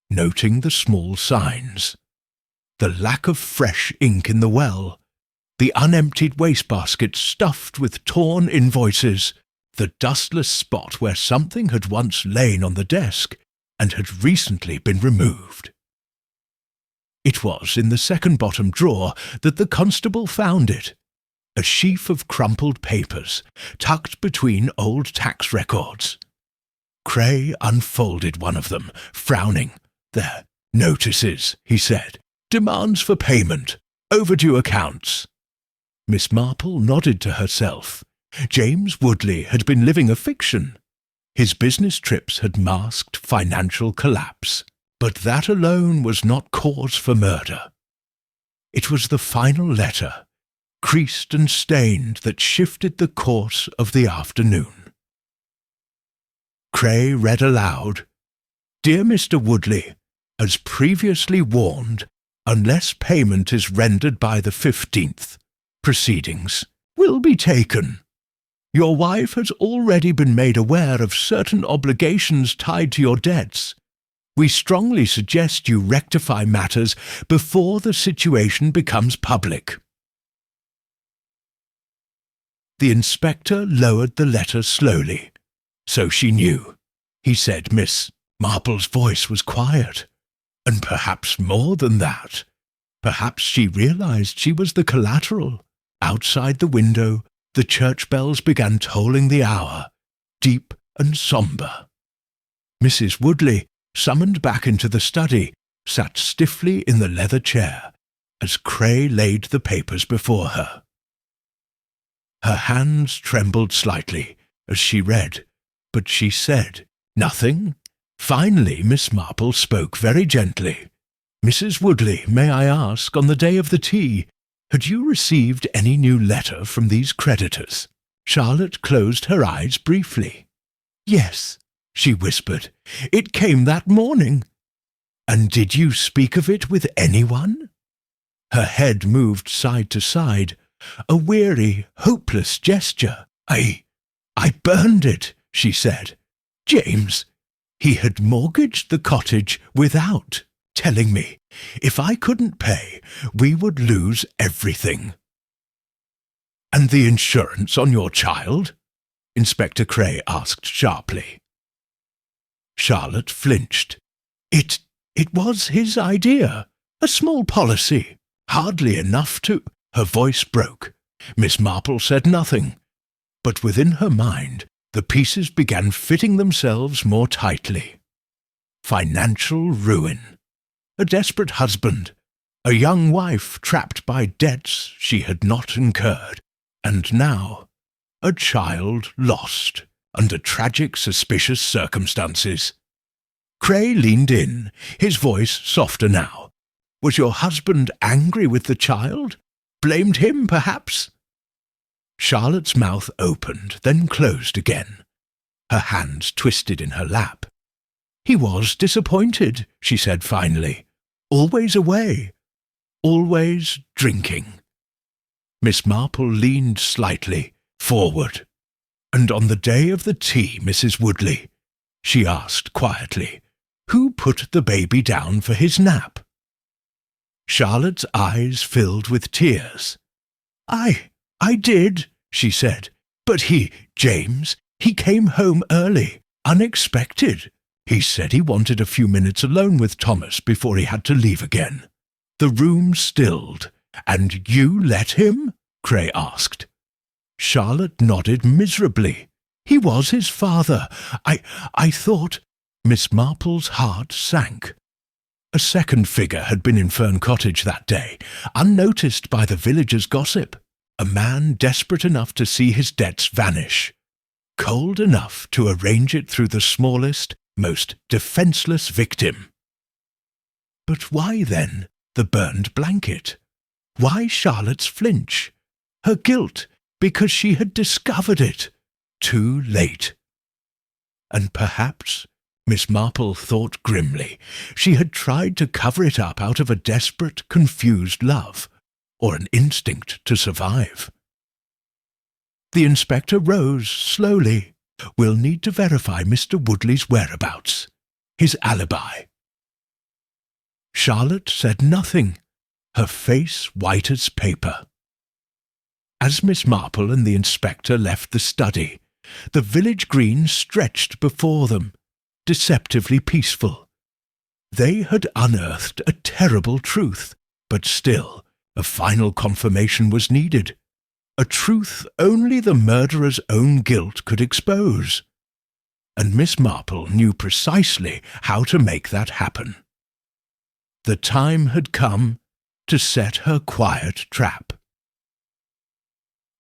noting the small signs. The lack of fresh ink in the well, the unemptied wastebasket stuffed with torn invoices, the dustless spot where something had once lain on the desk and had recently been removed. It was in the second bottom drawer that the constable found it, a sheaf of crumpled papers tucked between old tax records. Cray unfolded one of them, frowning. "There, notices," he said. "Demands for payment, overdue accounts." Miss Marple nodded to herself. James Woodley had been living a fiction. His business trips had masked financial collapse, but that alone was not cause for murder. It was the final letter, creased and stained, that shifted the course of the afternoon. Cray read aloud, "Dear Mr. Woodley, as previously warned, unless payment is rendered by the 15th, proceedings will be taken. Your wife has already been made aware of certain obligations tied to your debts. We strongly suggest you rectify matters before the situation becomes public." The inspector lowered the letter slowly. "So she knew," he said. Miss Marple's voice was quiet. "And perhaps more than that. Perhaps she realized she was the collateral." Outside the window, the church bells began tolling the hour, deep and sombre. Mrs. Woodley, summoned back into the study, sat stiffly in the leather chair as Cray laid the papers before her. Her hands trembled slightly as she read, but she said nothing. Finally, Miss Marple spoke very gently. "Mrs. Woodley, may I ask, on the day of the tea, had you received any new letter from these creditors?" Charlotte closed her eyes briefly. "Yes," she whispered. "It came that morning." "And did you speak of it with anyone?" Her head moved side to side, a weary, hopeless gesture. I burned it," she said. "James, he had mortgaged the cottage without telling me if I couldn't pay, we would lose everything. And the insurance on your child? Inspector Cray asked sharply. Charlotte flinched. It was his idea. A small policy. Hardly enough to... Her voice broke. Miss Marple said nothing. But within her mind, the pieces began fitting themselves more tightly. Financial ruin. A desperate husband. A young wife trapped by debts she had not incurred. And now, a child lost under tragic, suspicious circumstances. Cray leaned in, his voice softer now. Was your husband angry with the child? Blamed him, perhaps? Charlotte's mouth opened, then closed again. Her hands twisted in her lap. He was disappointed, she said finally. Always away. Always drinking. Miss Marple leaned slightly forward. And on the day of the tea, Mrs. Woodley, she asked quietly, who put the baby down for his nap? Charlotte's eyes filled with tears. I did, she said. But James, he came home early, unexpected. He said he wanted a few minutes alone with Thomas before he had to leave again. The room stilled. And you let him? Cray asked. Charlotte nodded miserably. He was his father. I thought... Miss Marple's heart sank. A second figure had been in Fern Cottage that day, unnoticed by the villagers' gossip. A man desperate enough to see his debts vanish. Cold enough to arrange it through the smallest, most defenceless victim. But why, then, the burned blanket? Why Charlotte's flinch? Her guilt, because she had discovered it. Too late. And perhaps, Miss Marple thought grimly, she had tried to cover it up out of a desperate, confused love, or an instinct to survive. The inspector rose slowly. We'll need to verify Mr. Woodley's whereabouts, his alibi. Charlotte said nothing, her face white as paper. As Miss Marple and the inspector left the study, the village green stretched before them, deceptively peaceful. They had unearthed a terrible truth, but still, a final confirmation was needed. A truth only the murderer's own guilt could expose. And Miss Marple knew precisely how to make that happen. The time had come to set her quiet trap.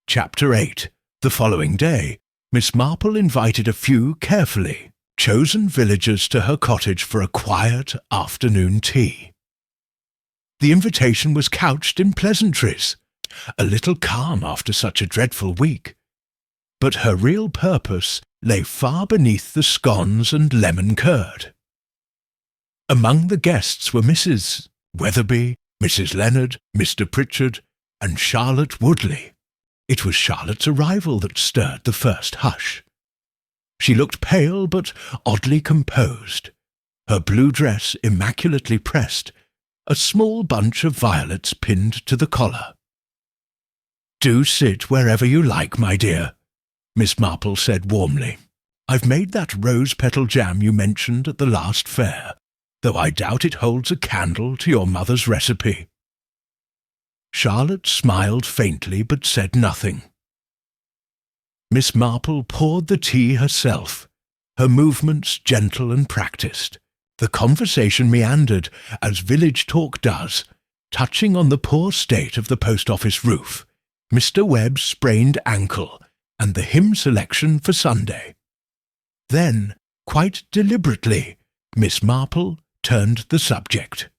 Chapter 8. The following day, Miss Marple invited a few carefully chosen villagers to her cottage for a quiet afternoon tea. The invitation was couched in pleasantries, a little calm after such a dreadful week. But her real purpose lay far beneath the scones and lemon curd. Among the guests were Mrs. Weatherby, Mrs. Leonard, Mr. Pritchard, and Charlotte Woodley. It was Charlotte's arrival that stirred the first hush. She looked pale but oddly composed, her blue dress immaculately pressed, a small bunch of violets pinned to the collar. "Do sit wherever you like, my dear," Miss Marple said warmly. "I've made that rose-petal jam you mentioned at the last fair, though I doubt it holds a candle to your mother's recipe." Charlotte smiled faintly but said nothing. Miss Marple poured the tea herself, her movements gentle and practised. The conversation meandered, as village talk does, touching on the poor state of the post-office roof, Mr. Webb's sprained ankle, and the hymn selection for Sunday. Then, quite deliberately, Miss Marple turned the subject.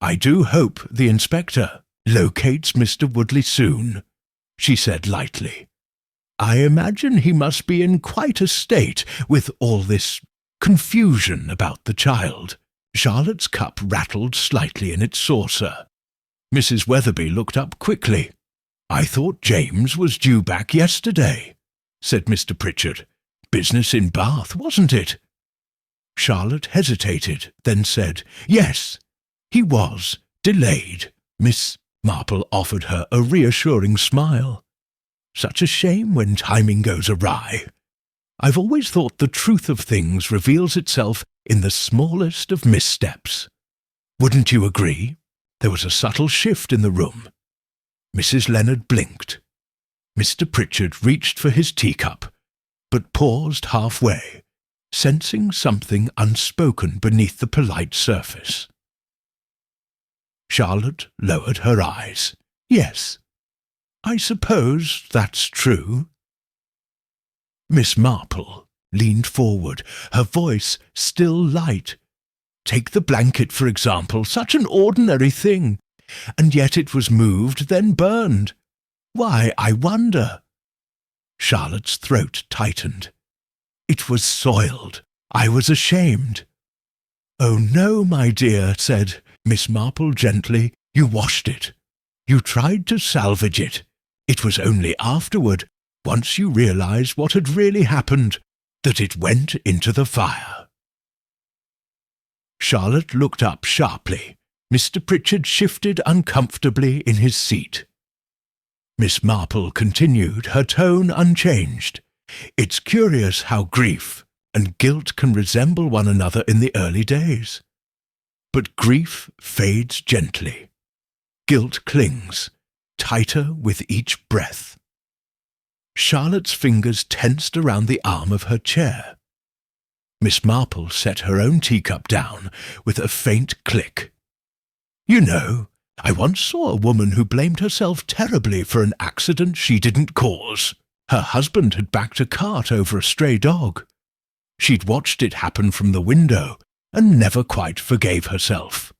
"I do hope the inspector locates Mr. Woodley soon," she said lightly. "I imagine he must be in quite a state with all this confusion about the child." Charlotte's cup rattled slightly in its saucer. Mrs. Weatherby looked up quickly. "I thought James was due back yesterday," said Mr. Pritchard. "Business in Bath, wasn't it?" Charlotte hesitated, then said, "Yes, he was delayed." Miss Marple offered her a reassuring smile. "Such a shame when timing goes awry. I've always thought the truth of things reveals itself in the smallest of missteps. Wouldn't you agree?" There was a subtle shift in the room. Mrs. Leonard blinked. Mr. Pritchard reached for his teacup, but paused halfway, sensing something unspoken beneath the polite surface. Charlotte lowered her eyes. "Yes, I suppose that's true." Miss Marple leaned forward, her voice still light. "Take the blanket, for example, such an ordinary thing, and yet it was moved, then burned. Why, I wonder?" Charlotte's throat tightened. "It was soiled. I was ashamed." "Oh, no, my dear," said Miss Marple gently. "You washed it. You tried to salvage it. It was only afterward, once you realized what had really happened, that it went into the fire." Charlotte looked up sharply. Mr. Pritchard shifted uncomfortably in his seat. Miss Marple continued, her tone unchanged. "It's curious how grief and guilt can resemble one another in the early days. But grief fades gently. Guilt clings, tighter with each breath." Charlotte's fingers tensed around the arm of her chair. Miss Marple set her own teacup down with a faint click. "You know, I once saw a woman who blamed herself terribly for an accident she didn't cause. Her husband had backed a cart over a stray dog. She'd watched it happen from the window and never quite forgave herself.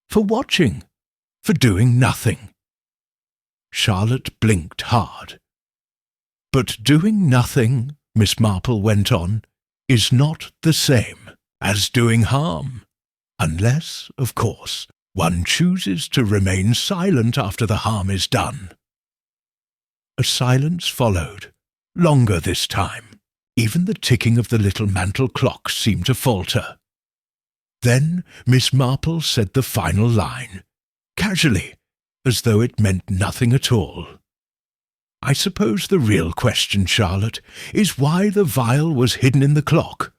For watching. For doing nothing." Charlotte blinked hard. "But doing nothing," Miss Marple went on, "is not the same as doing harm. Unless, of course, one chooses to remain silent after the harm is done." A silence followed, longer this time. Even the ticking of the little mantel clock seemed to falter. Then Miss Marple said the final line, casually, as though it meant nothing at all. "I suppose the real question, Charlotte, is why the vial was hidden in the clock.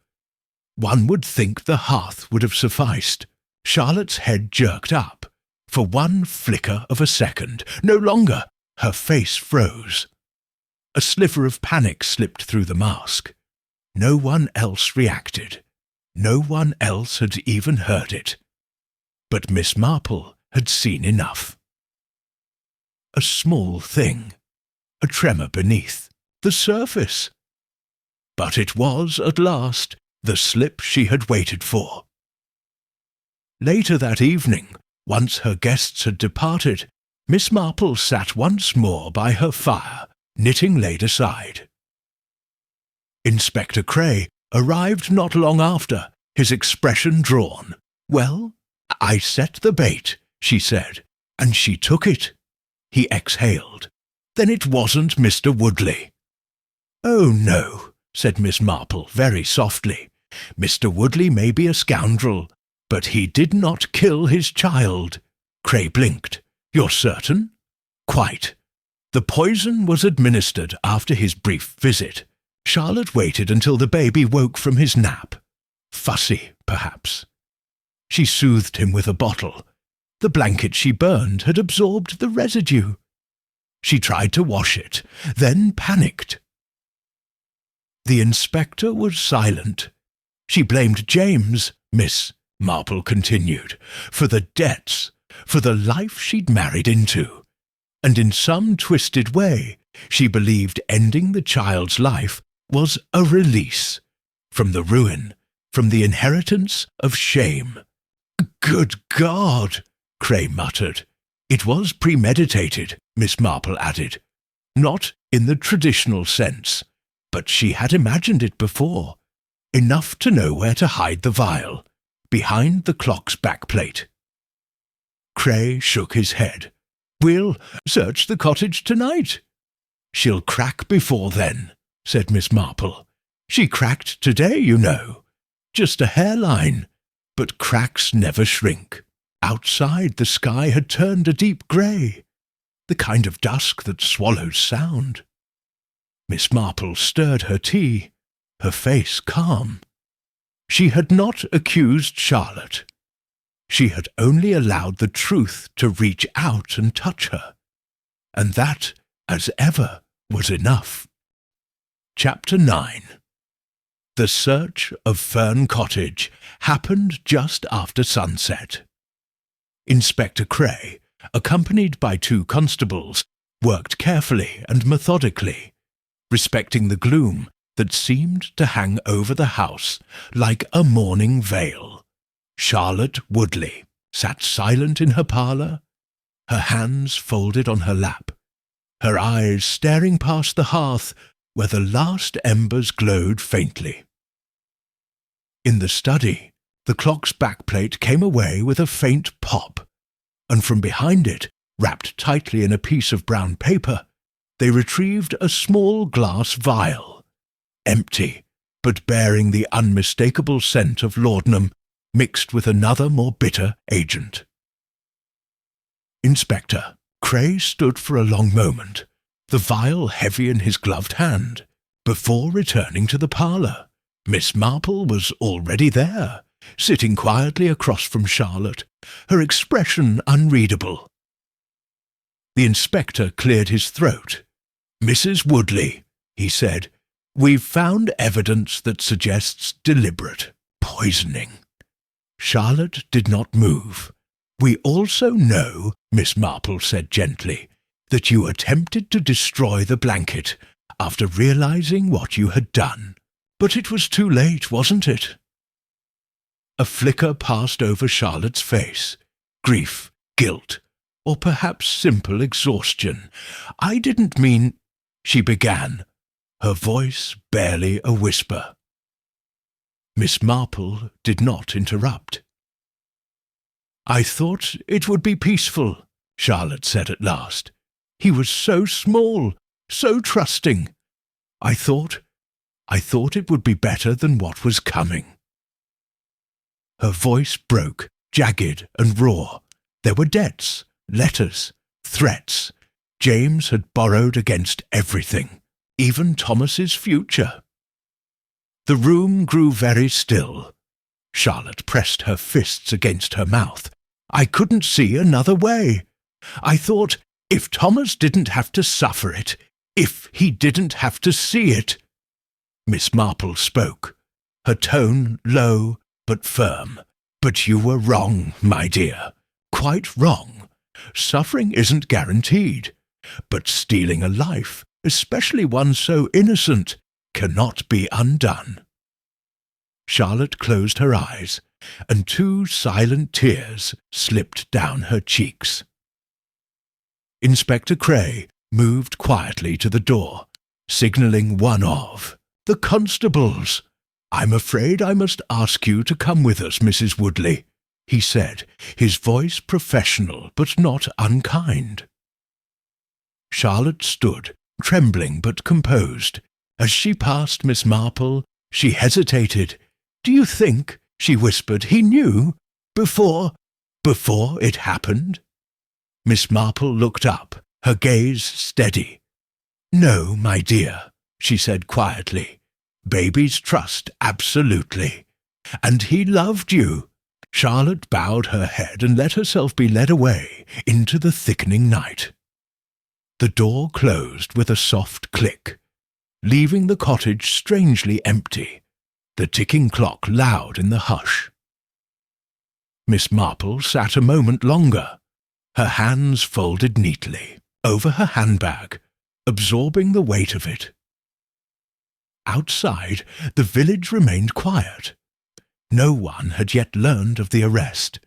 One would think the hearth would have sufficed." Charlotte's head jerked up. For one flicker of a second, no longer, her face froze. A sliver of panic slipped through the mask. No one else reacted. No one else had even heard it. But Miss Marple had seen enough. A small thing. A tremor beneath. The surface. But it was, at last, the slip she had waited for. Later that evening, once her guests had departed, Miss Marple sat once more by her fire, knitting laid aside. Inspector Cray arrived not long after, his expression drawn. "Well, I set the bait," she said, "and she took it." He exhaled. "Then it wasn't Mr. Woodley." "Oh, no," said Miss Marple very softly. "Mr. Woodley may be a scoundrel, but he did not kill his child." Cray blinked. "You're certain?" "Quite. The poison was administered after his brief visit. Charlotte waited until the baby woke from his nap. Fussy, perhaps. She soothed him with a bottle. The blanket she burned had absorbed the residue. She tried to wash it, then panicked." The inspector was silent. "She blamed James," Miss Marple continued, "for the debts, for the life she'd married into. And in some twisted way, she believed ending the child's life was a release from the ruin, from the inheritance of shame." "Good God!" Cray muttered. "It was premeditated," Miss Marple added. "Not in the traditional sense, but she had imagined it before, enough to know where to hide the vial, behind the clock's backplate." Cray shook his head. "We'll search the cottage tonight." "She'll crack before then," said Miss Marple. "She cracked today, you know. just a hairline, but cracks never shrink. Outside, the sky had turned a deep grey, the kind of dusk that swallows sound. Miss Marple stirred her tea, her face calm. She had not accused Charlotte. She had only allowed the truth to reach out and touch her, and that, as ever, was enough. Chapter 9. The search of Fern Cottage happened just after sunset. Inspector Cray, accompanied by 2 constables, worked carefully and methodically, respecting the gloom that seemed to hang over the house like a mourning veil. Charlotte Woodley sat silent in her parlour, her hands folded on her lap, her eyes staring past the hearth where the last embers glowed faintly. In the study, the clock's backplate came away with a faint pop, and from behind it, wrapped tightly in a piece of brown paper, they retrieved a small glass vial, empty, but bearing the unmistakable scent of laudanum mixed with another more bitter agent. Inspector Cray stood for a long moment, the vial heavy in his gloved hand, before returning to the parlour. Miss Marple was already there, sitting quietly across from Charlotte, her expression unreadable. The inspector cleared his throat. "Mrs. Woodley," he said, "we've found evidence that suggests deliberate poisoning." Charlotte did not move. "We also know," Miss Marple said gently, "that you attempted to destroy the blanket after realizing what you had done. But it was too late, wasn't it?" A flicker passed over Charlotte's face. Grief, guilt, or perhaps simple exhaustion. "I didn't mean—" she began, her voice barely a whisper. Miss Marple did not interrupt. "I thought it would be peaceful," Charlotte said at last. "He was so small, so trusting. I thought it would be better than what was coming." Her voice broke, jagged and raw. There were debts, letters, threats. James had borrowed against everything, even Thomas's future. The room grew very still. Charlotte pressed her fists against her mouth. "I couldn't see another way. I thought, if Thomas didn't have to suffer it, if he didn't have to see it—" Miss Marple spoke, her tone low but firm. "But you were wrong, my dear, quite wrong. Suffering isn't guaranteed, but stealing a life, especially one so innocent, cannot be undone." Charlotte closed her eyes, and 2 silent tears slipped down her cheeks. Inspector Cray moved quietly to the door, signalling one of the constables. "I'm afraid I must ask you to come with us, Mrs. Woodley," he said, his voice professional but not unkind. Charlotte stood, trembling but composed. As she passed Miss Marple, she hesitated. "Do you think," she whispered, "he knew before it happened?" Miss Marple looked up, her gaze steady. "No, my dear," she said quietly. "Babies trust absolutely. And he loved you." Charlotte bowed her head and let herself be led away into the thickening night. The door closed with a soft click, leaving the cottage strangely empty, the ticking clock loud in the hush. Miss Marple sat a moment longer, her hands folded neatly over her handbag, absorbing the weight of it. Outside, the village remained quiet. No one had yet learned of the arrest.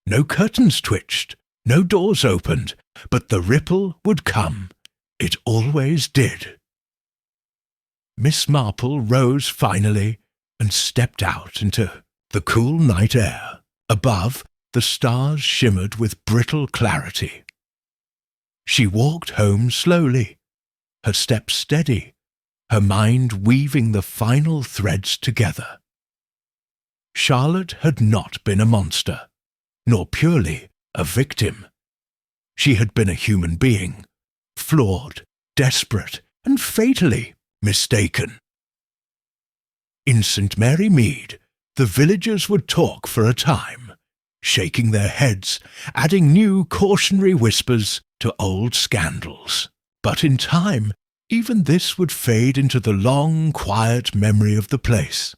No curtains twitched, no doors opened, but the ripple would come. It always did. Miss Marple rose finally and stepped out into the cool night air. Above, the stars shimmered with brittle clarity. She walked home slowly, her steps steady, her mind weaving the final threads together. Charlotte had not been a monster, nor purely a victim. She had been a human being, flawed, desperate, and fatally mistaken. In St. Mary Mead, the villagers would talk for a time, shaking their heads, adding new cautionary whispers to old scandals. But in time, even this would fade into the long, quiet memory of the place.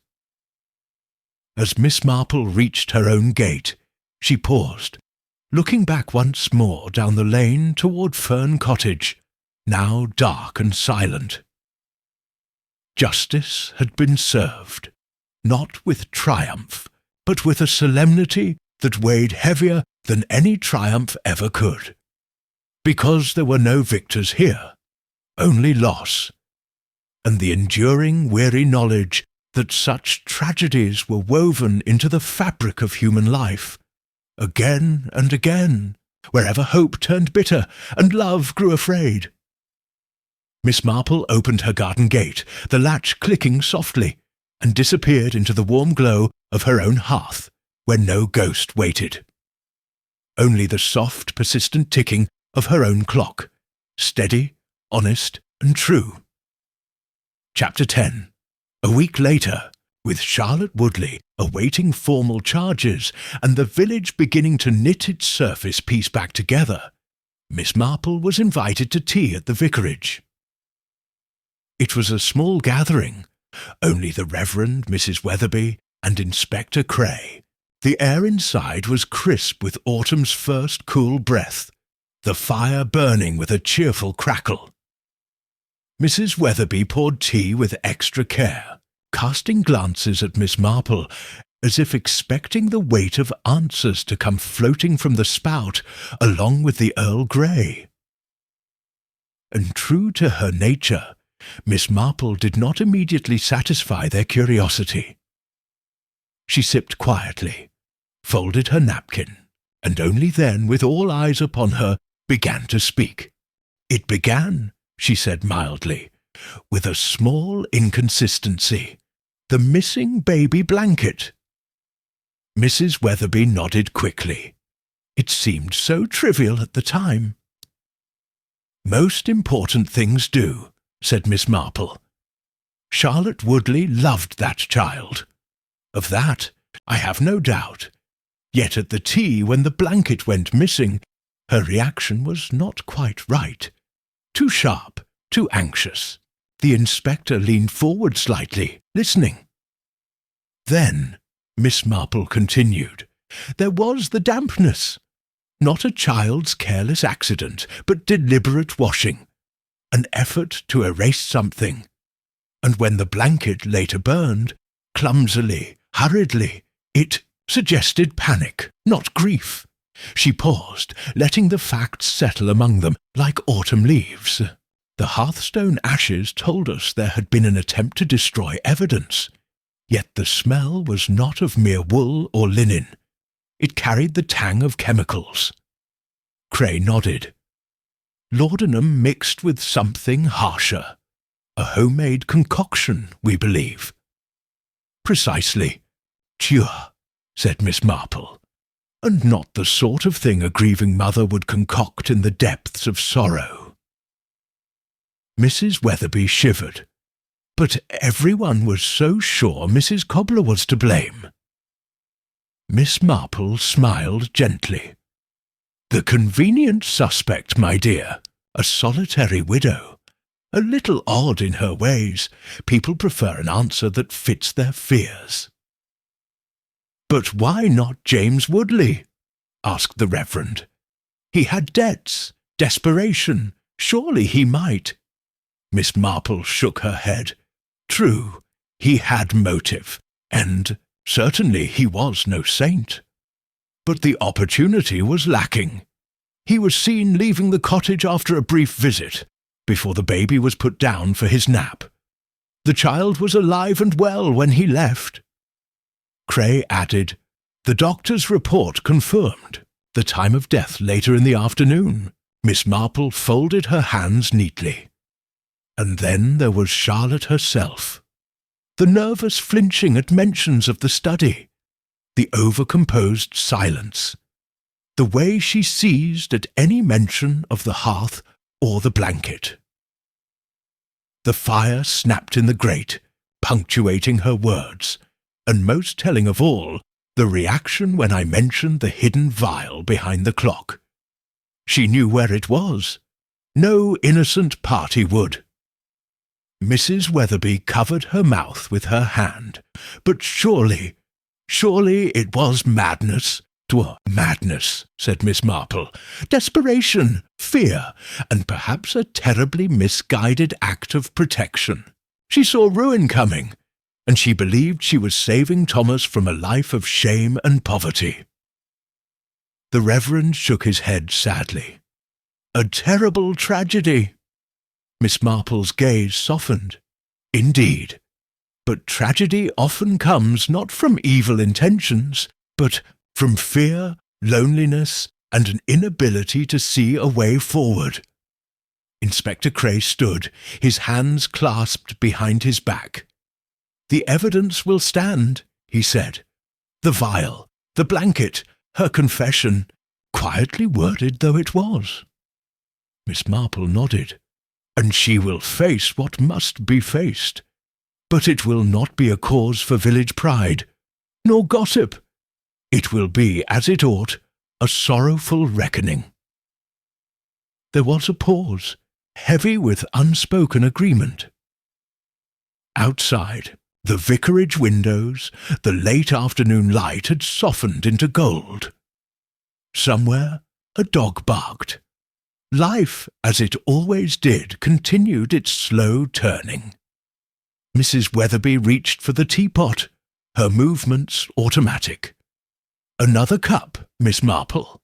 As Miss Marple reached her own gate, she paused, looking back once more down the lane toward Fern Cottage, now dark and silent. Justice had been served, not with triumph, but with a solemnity that weighed heavier than any triumph ever could. Because there were no victors here, only loss, and the enduring, weary knowledge that such tragedies were woven into the fabric of human life, again and again, wherever hope turned bitter and love grew afraid. Miss Marple opened her garden gate, the latch clicking softly, and disappeared into the warm glow of her own hearth, where no ghost waited. Only the soft, persistent ticking of her own clock, steady, honest, and true. Chapter 10. A week later, with Charlotte Woodley awaiting formal charges and the village beginning to knit its surface piece back together, Miss Marple was invited to tea at the vicarage. It was a small gathering, only the Reverend Mrs. Weatherby and Inspector Cray. The air inside was crisp with autumn's first cool breath, the fire burning with a cheerful crackle. Mrs. Weatherby poured tea with extra care, casting glances at Miss Marple, as if expecting the weight of answers to come floating from the spout along with the Earl Grey. And true to her nature, Miss Marple did not immediately satisfy their curiosity. She sipped quietly, folded her napkin, and only then, with all eyes upon her, began to speak. It began, she said mildly, with a small inconsistency: the missing baby blanket. Mrs. Weatherby nodded quickly. It seemed so trivial at the time. Most important things do, said Miss Marple. Charlotte Woodley loved that child. Of that I have no doubt. Yet at the tea, when the blanket went missing, her reaction was not quite right. Too sharp, too anxious. The inspector leaned forward slightly, listening. Then, Miss Marple continued, there was the dampness. Not a child's careless accident, but deliberate washing. An effort to erase something. And when the blanket later burned, clumsily, hurriedly, it suggested panic, not grief. She paused, letting the facts settle among them like autumn leaves. The Hearthstone ashes told us there had been an attempt to destroy evidence, yet the smell was not of mere wool or linen. It carried the tang of chemicals. Cray nodded. Laudanum mixed with something harsher. A homemade concoction, we believe. Precisely. Pure, said Miss Marple, and not the sort of thing a grieving mother would concoct in the depths of sorrow. Mrs. Weatherby shivered. But everyone was so sure Mrs. Cobbler was to blame. Miss Marple smiled gently. The convenient suspect, my dear, a solitary widow. A little odd in her ways. People prefer an answer that fits their fears. But why not James Woodley? Asked the Reverend. He had debts, desperation. Surely he might. Miss Marple shook her head. True, he had motive, and certainly he was no saint. But the opportunity was lacking. He was seen leaving the cottage after a brief visit, before the baby was put down for his nap. The child was alive and well when he left. Cray added, the doctor's report confirmed the time of death later in the afternoon. Miss Marple folded her hands neatly. And then there was Charlotte herself. The nervous flinching at mentions of the study, the overcomposed silence, the way she seized at any mention of the hearth or the blanket. The fire snapped in the grate, punctuating her words, and most telling of all, the reaction when I mentioned the hidden vial behind the clock. She knew where it was. No innocent party would. Mrs. Weatherby covered her mouth with her hand, but surely it was madness. Madness, said Miss Marple. Desperation, fear, and perhaps a terribly misguided act of protection. She saw ruin coming, and she believed she was saving Thomas from a life of shame and poverty. The Reverend shook his head sadly. A terrible tragedy. Miss Marple's gaze softened. Indeed. But tragedy often comes not from evil intentions, but from fear, loneliness, and an inability to see a way forward. Inspector Cray stood, his hands clasped behind his back. The evidence will stand, he said. The vial, the blanket, her confession, quietly worded though it was. Miss Marple nodded. And she will face what must be faced. But it will not be a cause for village pride, nor gossip. It will be, as it ought, a sorrowful reckoning. There was a pause, heavy with unspoken agreement. Outside, the vicarage windows, the late afternoon light had softened into gold. Somewhere, a dog barked. Life, as it always did, continued its slow turning. Mrs. Weatherby reached for the teapot, her movements automatic. Another cup, Miss Marple.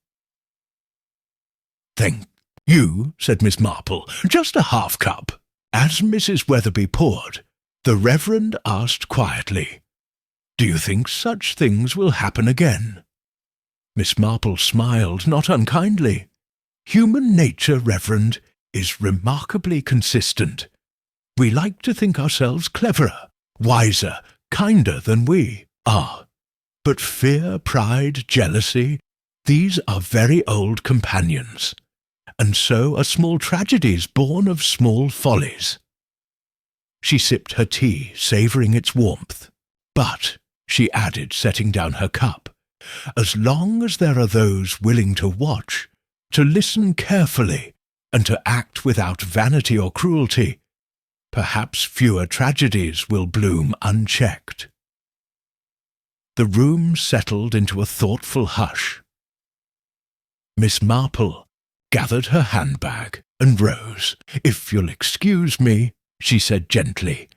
Thank you, said Miss Marple. Just a half cup. As Mrs. Weatherby poured, the Reverend asked quietly, Do you think such things will happen again? Miss Marple smiled not unkindly. Human nature, Reverend, is remarkably consistent. We like to think ourselves cleverer, wiser, kinder than we are. But fear, pride, jealousy, these are very old companions, and so are small tragedies born of small follies. She sipped her tea, savouring its warmth. But, she added, setting down her cup, as long as there are those willing to watch, to listen carefully, and to act without vanity or cruelty, perhaps fewer tragedies will bloom unchecked. The room settled into a thoughtful hush. Miss Marple gathered her handbag and rose. If you'll excuse me, she said gently,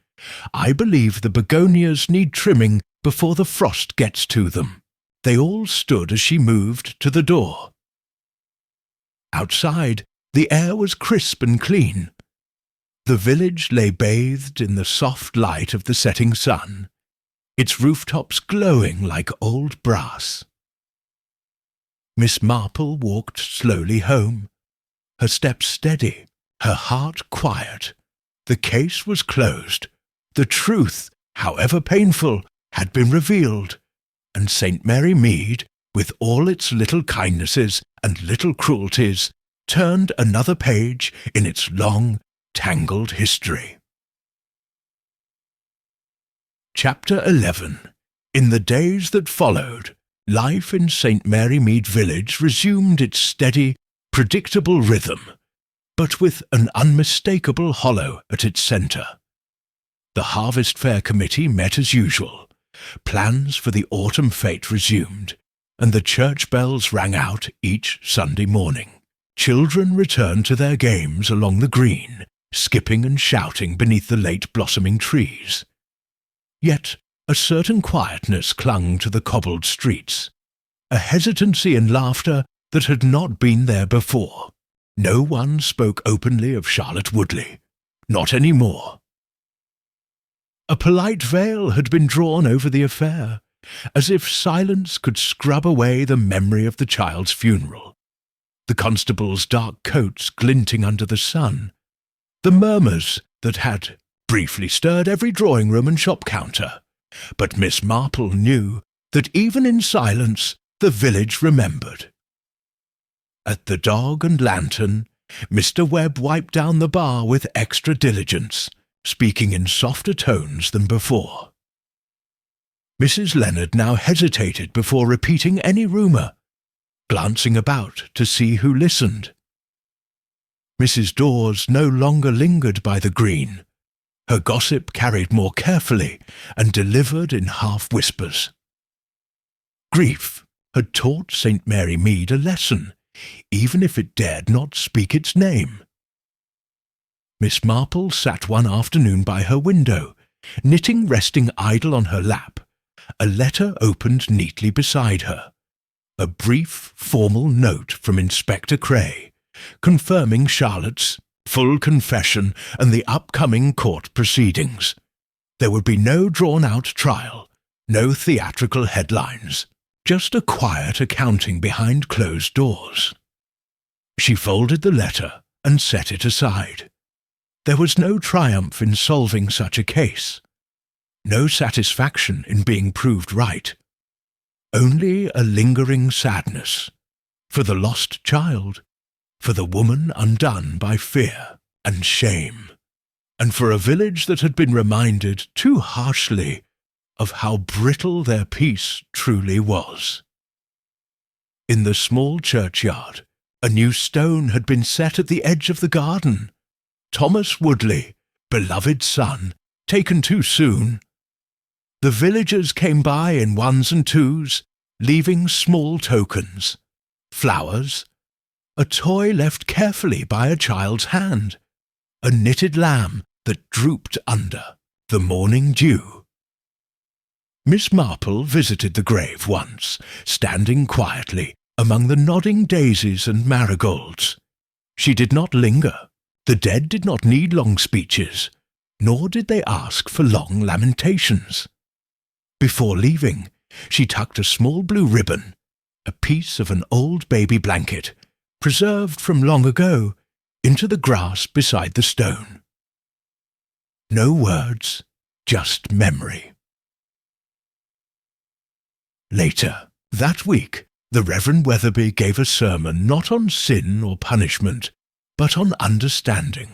I believe the begonias need trimming before the frost gets to them. They all stood as she moved to the door. Outside, the air was crisp and clean. The village lay bathed in the soft light of the setting sun, its rooftops glowing like old brass. Miss Marple walked slowly home, her steps steady, her heart quiet. The case was closed. The truth, however painful, had been revealed, and St. Mary Mead, with all its little kindnesses and little cruelties, turned another page in its long, tangled history. Chapter 11. In the days that followed, life in St. Mary Mead village resumed its steady, predictable rhythm, but with an unmistakable hollow at its centre. The Harvest Fair Committee met as usual. Plans for the autumn fete resumed, and the church bells rang out each Sunday morning. Children returned to their games along the green, skipping and shouting beneath the late blossoming trees. Yet a certain quietness clung to the cobbled streets, a hesitancy and laughter that had not been there before. No one spoke openly of Charlotte Woodley. Not any more. A polite veil had been drawn over the affair, as if silence could scrub away the memory of the child's funeral. The constables' dark coats glinting under the sun, the murmurs that had briefly stirred every drawing-room and shop counter. But Miss Marple knew that even in silence the village remembered. At the Dog and Lantern, Mr. Webb wiped down the bar with extra diligence, speaking in softer tones than before. Mrs. Leonard now hesitated before repeating any rumour, glancing about to see who listened. Mrs. Dawes no longer lingered by the green. Her gossip carried more carefully and delivered in half-whispers. Grief had taught St. Mary Mead a lesson, even if it dared not speak its name. Miss Marple sat one afternoon by her window, knitting resting idle on her lap, a letter opened neatly beside her, a brief, formal note from Inspector Cray, confirming Charlotte's full confession and the upcoming court proceedings. There would be no drawn-out trial, no theatrical headlines, just a quiet accounting behind closed doors. She folded the letter and set it aside. There was no triumph in solving such a case, no satisfaction in being proved right, only a lingering sadness for the lost child, for the woman undone by fear and shame, and for a village that had been reminded too harshly of how brittle their peace truly was. In the small churchyard, a new stone had been set at the edge of the garden. Thomas Woodley, beloved son, taken too soon. The villagers came by in ones and twos, leaving small tokens, flowers, a toy left carefully by a child's hand, a knitted lamb that drooped under the morning dew. Miss Marple visited the grave once, standing quietly among the nodding daisies and marigolds. She did not linger. The dead did not need long speeches, nor did they ask for long lamentations. Before leaving, she tucked a small blue ribbon, a piece of an old baby blanket, preserved from long ago, into the grass beside the stone. No words, just memory. Later, that week, the Reverend Weatherby gave a sermon not on sin or punishment, but on understanding,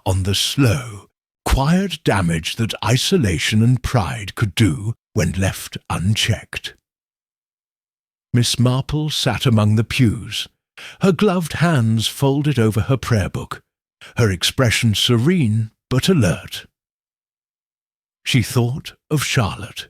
on the slow, quiet damage that isolation and pride could do when left unchecked. Miss Marple sat among the pews, her gloved hands folded over her prayer book, her expression serene but alert. She thought of Charlotte,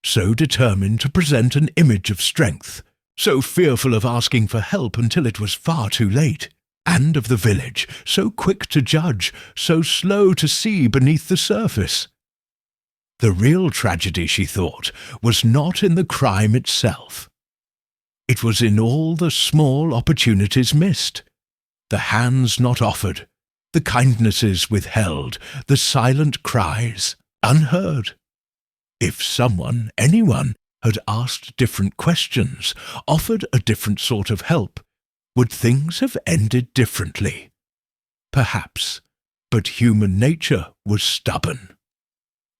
so determined to present an image of strength, so fearful of asking for help until it was far too late, and of the village, so quick to judge, so slow to see beneath the surface. The real tragedy, she thought, was not in the crime itself. It was in all the small opportunities missed, the hands not offered, the kindnesses withheld, the silent cries unheard. If someone, anyone, had asked different questions, offered a different sort of help, would things have ended differently? Perhaps, but human nature was stubborn.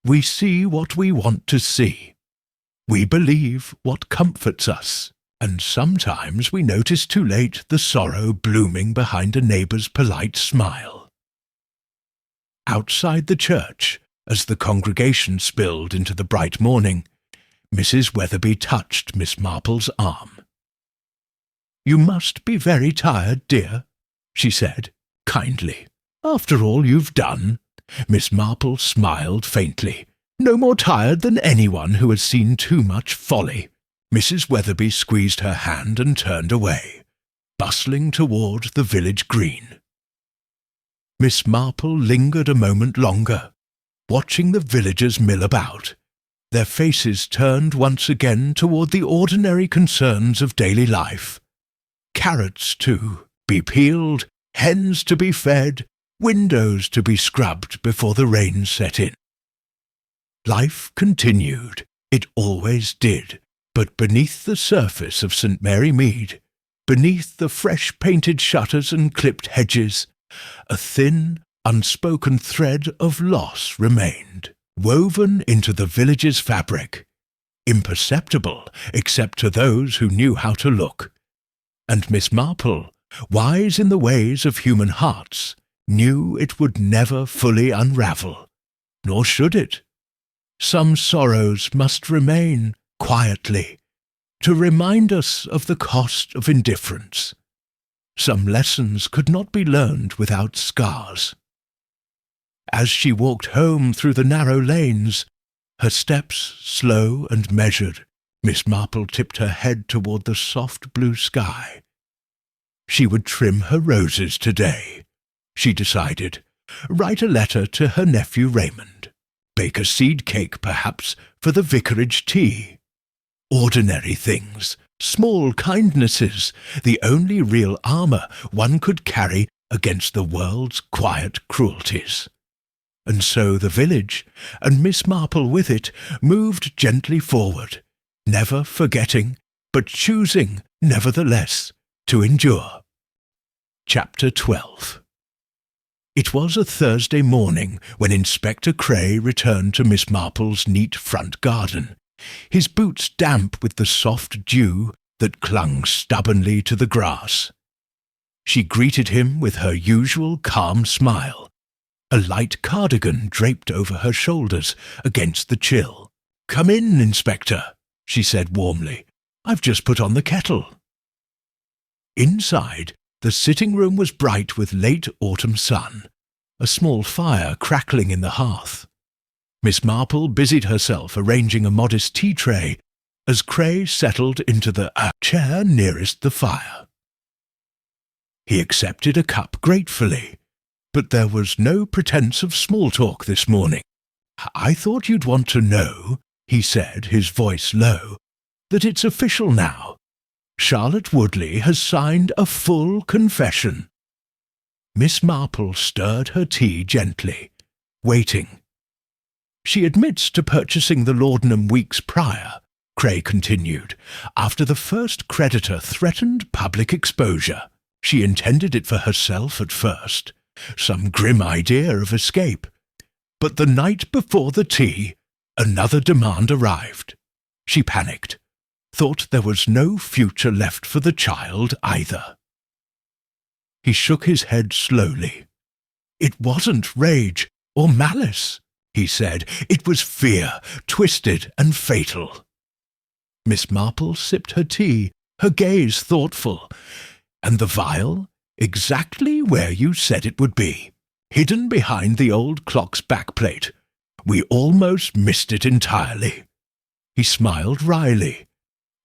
We see what we want to see. We believe what comforts us, and sometimes we notice too late the sorrow blooming behind a neighbour's polite smile. Outside the church, as the congregation spilled into the bright morning, Mrs. Weatherby touched Miss Marple's arm. "You must be very tired, dear," she said, kindly. "After all you've done." Miss Marple smiled faintly. "No more tired than anyone who has seen too much folly." Mrs. Weatherby squeezed her hand and turned away, bustling toward the village green. Miss Marple lingered a moment longer, watching the villagers mill about, their faces turned once again toward the ordinary concerns of daily life. Carrots to be peeled, hens to be fed, windows to be scrubbed before the rain set in. Life continued. It always did. But beneath the surface of St. Mary Mead, beneath the fresh-painted shutters and clipped hedges, a thin, unspoken thread of loss remained, woven into the village's fabric, imperceptible except to those who knew how to look. And Miss Marple, wise in the ways of human hearts, knew it would never fully unravel, nor should it. Some sorrows must remain quietly, to remind us of the cost of indifference. Some lessons could not be learned without scars. As she walked home through the narrow lanes, her steps slow and measured, Miss Marple tipped her head toward the soft blue sky. She would trim her roses today, she decided, write a letter to her nephew Raymond, bake a seed cake perhaps for the vicarage tea. Ordinary things, small kindnesses, the only real armour one could carry against the world's quiet cruelties. And so the village, and Miss Marple with it, moved gently forward, never forgetting, but choosing, nevertheless, to endure. Chapter 12. It was a Thursday morning when Inspector Cray returned to Miss Marple's neat front garden, his boots damp with the soft dew that clung stubbornly to the grass. She greeted him with her usual calm smile, a light cardigan draped over her shoulders against the chill. "Come in, Inspector," she said warmly. "I've just put on the kettle." Inside, the sitting-room was bright with late autumn sun, a small fire crackling in the hearth. Miss Marple busied herself arranging a modest tea-tray as Cray settled into the chair nearest the fire. He accepted a cup gratefully, but there was no pretence of small talk this morning. "I thought you'd want to know," he said, his voice low, "that it's official now. Charlotte Woodley has signed a full confession." Miss Marple stirred her tea gently, waiting. "She admits to purchasing the laudanum weeks prior," Cray continued, "after the first creditor threatened public exposure. She intended it for herself at first, some grim idea of escape. But the night before the tea, another demand arrived. She panicked, thought there was no future left for the child either." He shook his head slowly. "It wasn't rage or malice," he said. "It was fear, twisted and fatal." Miss Marple sipped her tea, her gaze thoughtful. "And the vial? Exactly where you said it would be, hidden behind the old clock's backplate. We almost missed it entirely." He smiled wryly.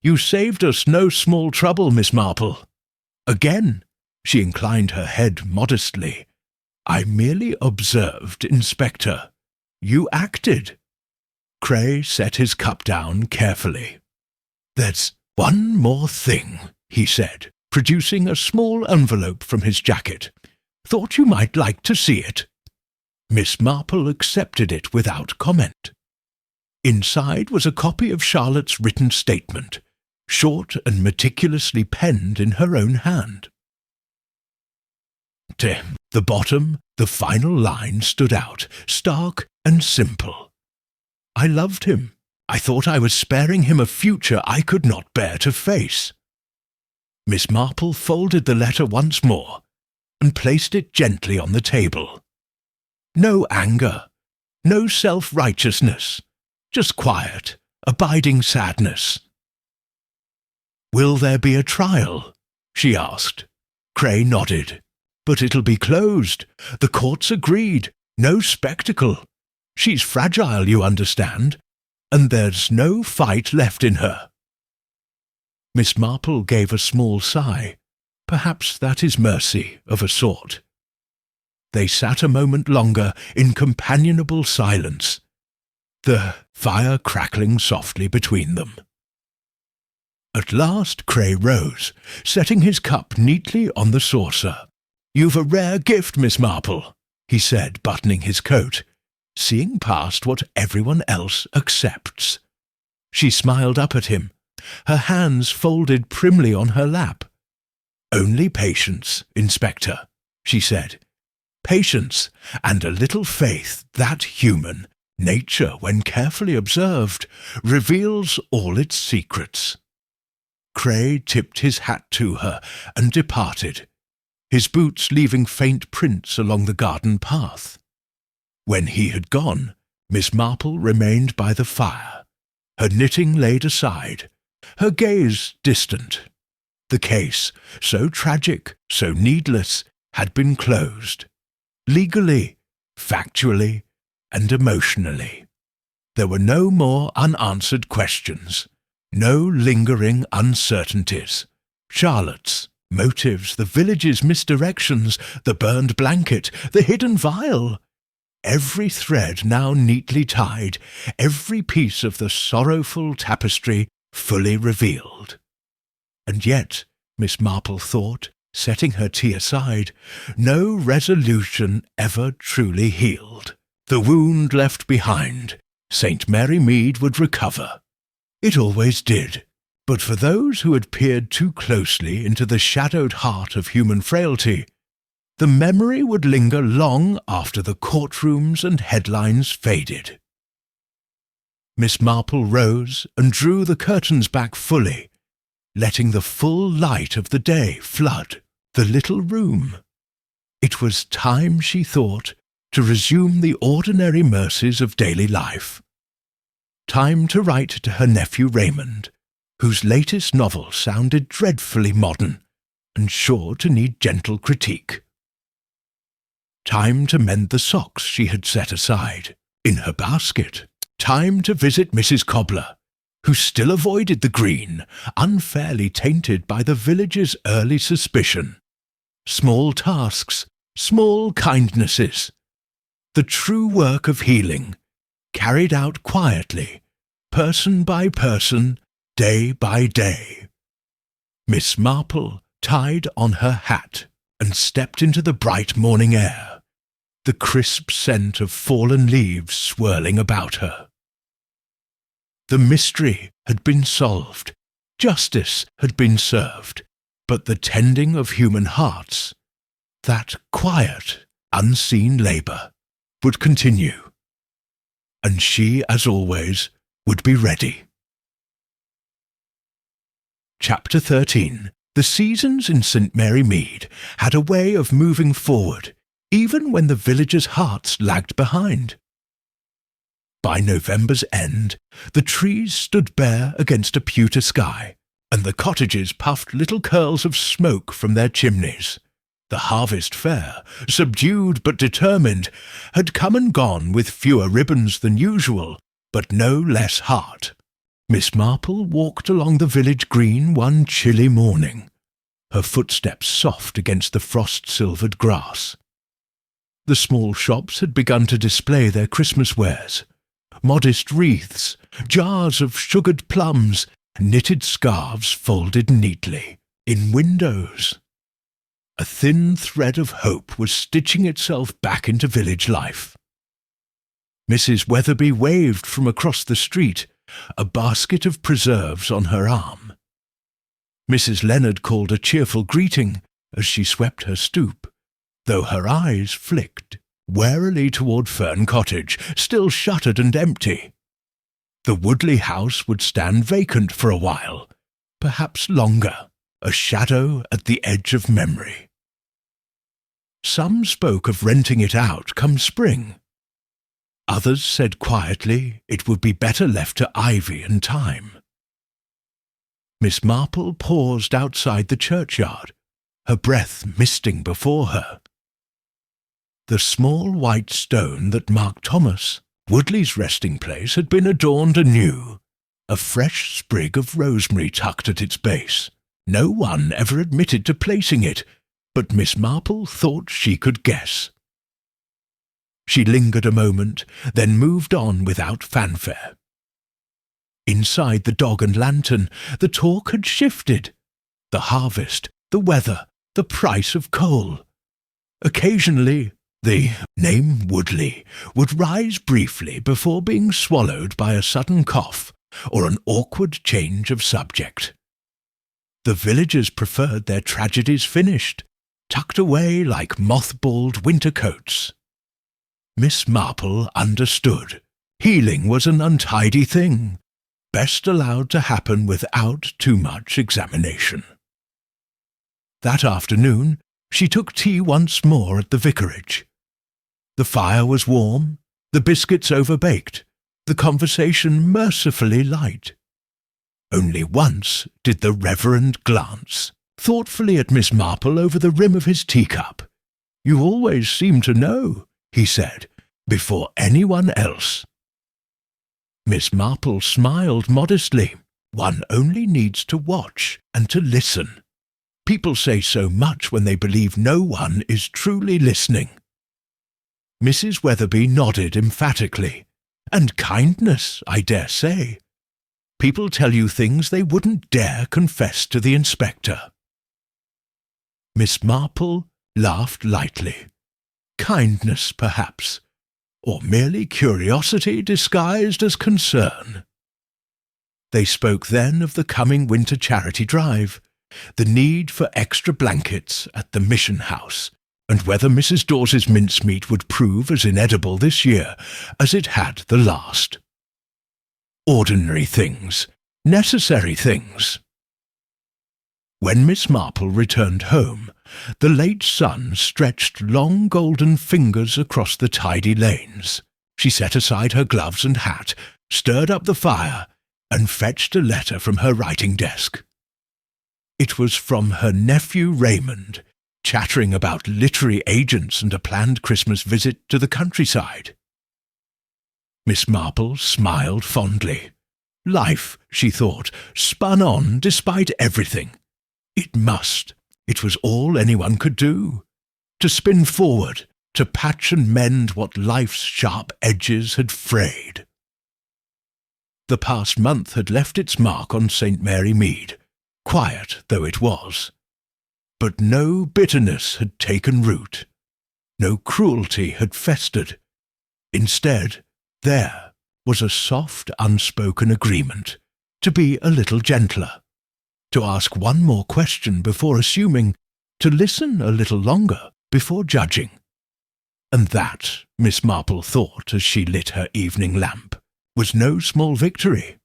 "You saved us no small trouble, Miss Marple." "Again," she inclined her head modestly. "I merely observed, Inspector. You acted." Cray set his cup down carefully. "There's one more thing," he said, producing a small envelope from his jacket. "Thought you might like to see it." Miss Marple accepted it without comment. Inside was a copy of Charlotte's written statement, short and meticulously penned in her own hand. To the bottom, the final line stood out, stark and simple. "I loved him. I thought I was sparing him a future I could not bear to face." Miss Marple folded the letter once more and placed it gently on the table. No anger, no self-righteousness, just quiet, abiding sadness. "Will there be a trial?" she asked. Cray nodded. "But it'll be closed. The court's agreed. No spectacle. She's fragile, you understand, and there's no fight left in her." Miss Marple gave a small sigh. Perhaps that is mercy, of a sort. They sat a moment longer in companionable silence, the fire crackling softly between them. At last Cray rose, setting his cup neatly on the saucer. "You've a rare gift, Miss Marple," he said, buttoning his coat, seeing past what everyone else accepts. She smiled up at him, her hands folded primly on her lap. "Only patience, Inspector," she said. "Patience and a little faith that human Nature, when carefully observed, reveals all its secrets. Cray tipped his hat to her and departed, his boots leaving faint prints along the garden path. When he had gone, Miss Marple remained by the fire, her knitting laid aside, her gaze distant. The case, so tragic, so needless, had been closed, legally, factually, and emotionally. There were no more unanswered questions, no lingering uncertainties. Charlotte's motives, the village's misdirections, the burned blanket, the hidden vial. Every thread now neatly tied, every piece of the sorrowful tapestry fully revealed. And yet, Miss Marple thought, setting her tea aside, no resolution ever truly healed. The wound left behind, St. Mary Mead would recover. It always did. But for those who had peered too closely into the shadowed heart of human frailty, the memory would linger long after the courtrooms and headlines faded. Miss Marple rose and drew the curtains back fully, letting the full light of the day flood the little room. It was time, she thought, to resume the ordinary mercies of daily life. Time to write to her nephew Raymond, whose latest novel sounded dreadfully modern and sure to need gentle critique. Time to mend the socks she had set aside in her basket. Time to visit Mrs. Cobbler, who still avoided the green, unfairly tainted by the village's early suspicion. Small tasks, small kindnesses. The true work of healing, carried out quietly, person by person, day by day. Miss Marple tied on her hat and stepped into the bright morning air, the crisp scent of fallen leaves swirling about her. The mystery had been solved, justice had been served, but the tending of human hearts, that quiet, unseen labour, would continue. And she, as always, would be ready. Chapter 13. The seasons in St. Mary Mead had a way of moving forward, even when the villagers' hearts lagged behind. By November's end, the trees stood bare against a pewter sky, and the cottages puffed little curls of smoke from their chimneys. The harvest fair, subdued but determined, had come and gone with fewer ribbons than usual, but no less heart. Miss Marple walked along the village green one chilly morning, her footsteps soft against the frost-silvered grass. The small shops had begun to display their Christmas wares, modest wreaths, jars of sugared plums, knitted scarves folded neatly, in windows. A thin thread of hope was stitching itself back into village life. Mrs. Weatherby waved from across the street, a basket of preserves on her arm. Mrs. Leonard called a cheerful greeting as she swept her stoop, though her eyes flicked warily toward Fern Cottage, still shuttered and empty. The Woodley house would stand vacant for a while, perhaps longer, a shadow at the edge of memory. Some spoke of renting it out come spring. Others said quietly it would be better left to ivy and time. Miss Marple paused outside the churchyard, her breath misting before her. The small white stone that marked Thomas, Woodley's resting place, had been adorned anew, a fresh sprig of rosemary tucked at its base. No one ever admitted to placing it, but Miss Marple thought she could guess. She lingered a moment, then moved on without fanfare. Inside the Dog and Lantern, the talk had shifted. The harvest, the weather, the price of coal. Occasionally, the name Woodley would rise briefly before being swallowed by a sudden cough or an awkward change of subject. The villagers preferred their tragedies finished, tucked away like mothballed winter coats. Miss Marple understood. Healing was an untidy thing, best allowed to happen without too much examination. That afternoon, she took tea once more at the vicarage. The fire was warm, the biscuits overbaked, the conversation mercifully light. Only once did the Reverend glance thoughtfully at Miss Marple over the rim of his teacup. "You always seem to know," he said, "before anyone else." Miss Marple smiled modestly. "One only needs to watch and to listen. People say so much when they believe no one is truly listening." Mrs. Weatherby nodded emphatically. "And kindness, I dare say. People tell you things they wouldn't dare confess to the inspector." Miss Marple laughed lightly. Kindness, perhaps, or merely curiosity disguised as concern. They spoke then of the coming winter charity drive, the need for extra blankets at the mission house, and whether Mrs. Dawes's mincemeat would prove as inedible this year as it had the last. Ordinary things, necessary things. When Miss Marple returned home, the late sun stretched long golden fingers across the tidy lanes. She set aside her gloves and hat, stirred up the fire, and fetched a letter from her writing desk. It was from her nephew Raymond, chattering about literary agents and a planned Christmas visit to the countryside. Miss Marple smiled fondly. Life, she thought, spun on despite everything. It must. It was all anyone could do. To spin forward, to patch and mend what life's sharp edges had frayed. The past month had left its mark on St. Mary Mead, quiet though it was. But no bitterness had taken root. No cruelty had festered. Instead, there was a soft, unspoken agreement to be a little gentler, to ask one more question before assuming, to listen a little longer before judging. And that, Miss Marple thought as she lit her evening lamp, was no small victory.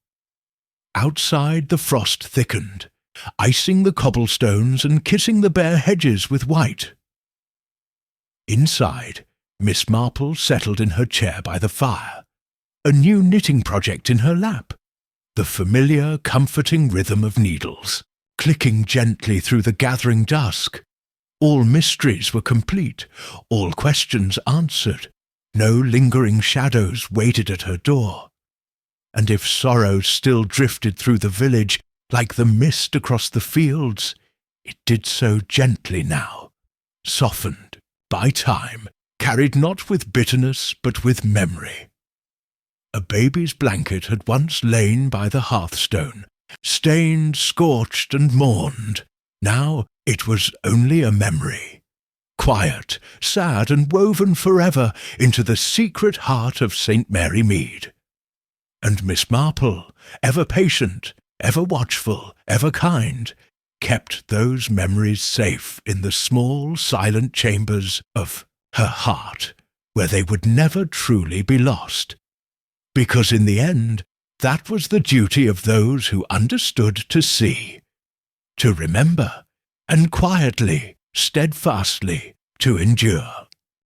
Outside the frost thickened, icing the cobblestones and kissing the bare hedges with white. Inside, Miss Marple settled in her chair by the fire, a new knitting project in her lap, the familiar, comforting rhythm of needles, clicking gently through the gathering dusk. All mysteries were complete, all questions answered, no lingering shadows waited at her door. And if sorrow still drifted through the village like the mist across the fields, it did so gently now, softened by time, carried not with bitterness but with memory. A baby's blanket had once lain by the hearthstone, stained, scorched, and mourned. Now it was only a memory, quiet, sad, and woven forever into the secret heart of St. Mary Mead. And Miss Marple, ever patient, ever watchful, ever kind, kept those memories safe in the small, silent chambers of her heart, where they would never truly be lost. Because in the end, that was the duty of those who understood to see, to remember, and quietly, steadfastly, to endure.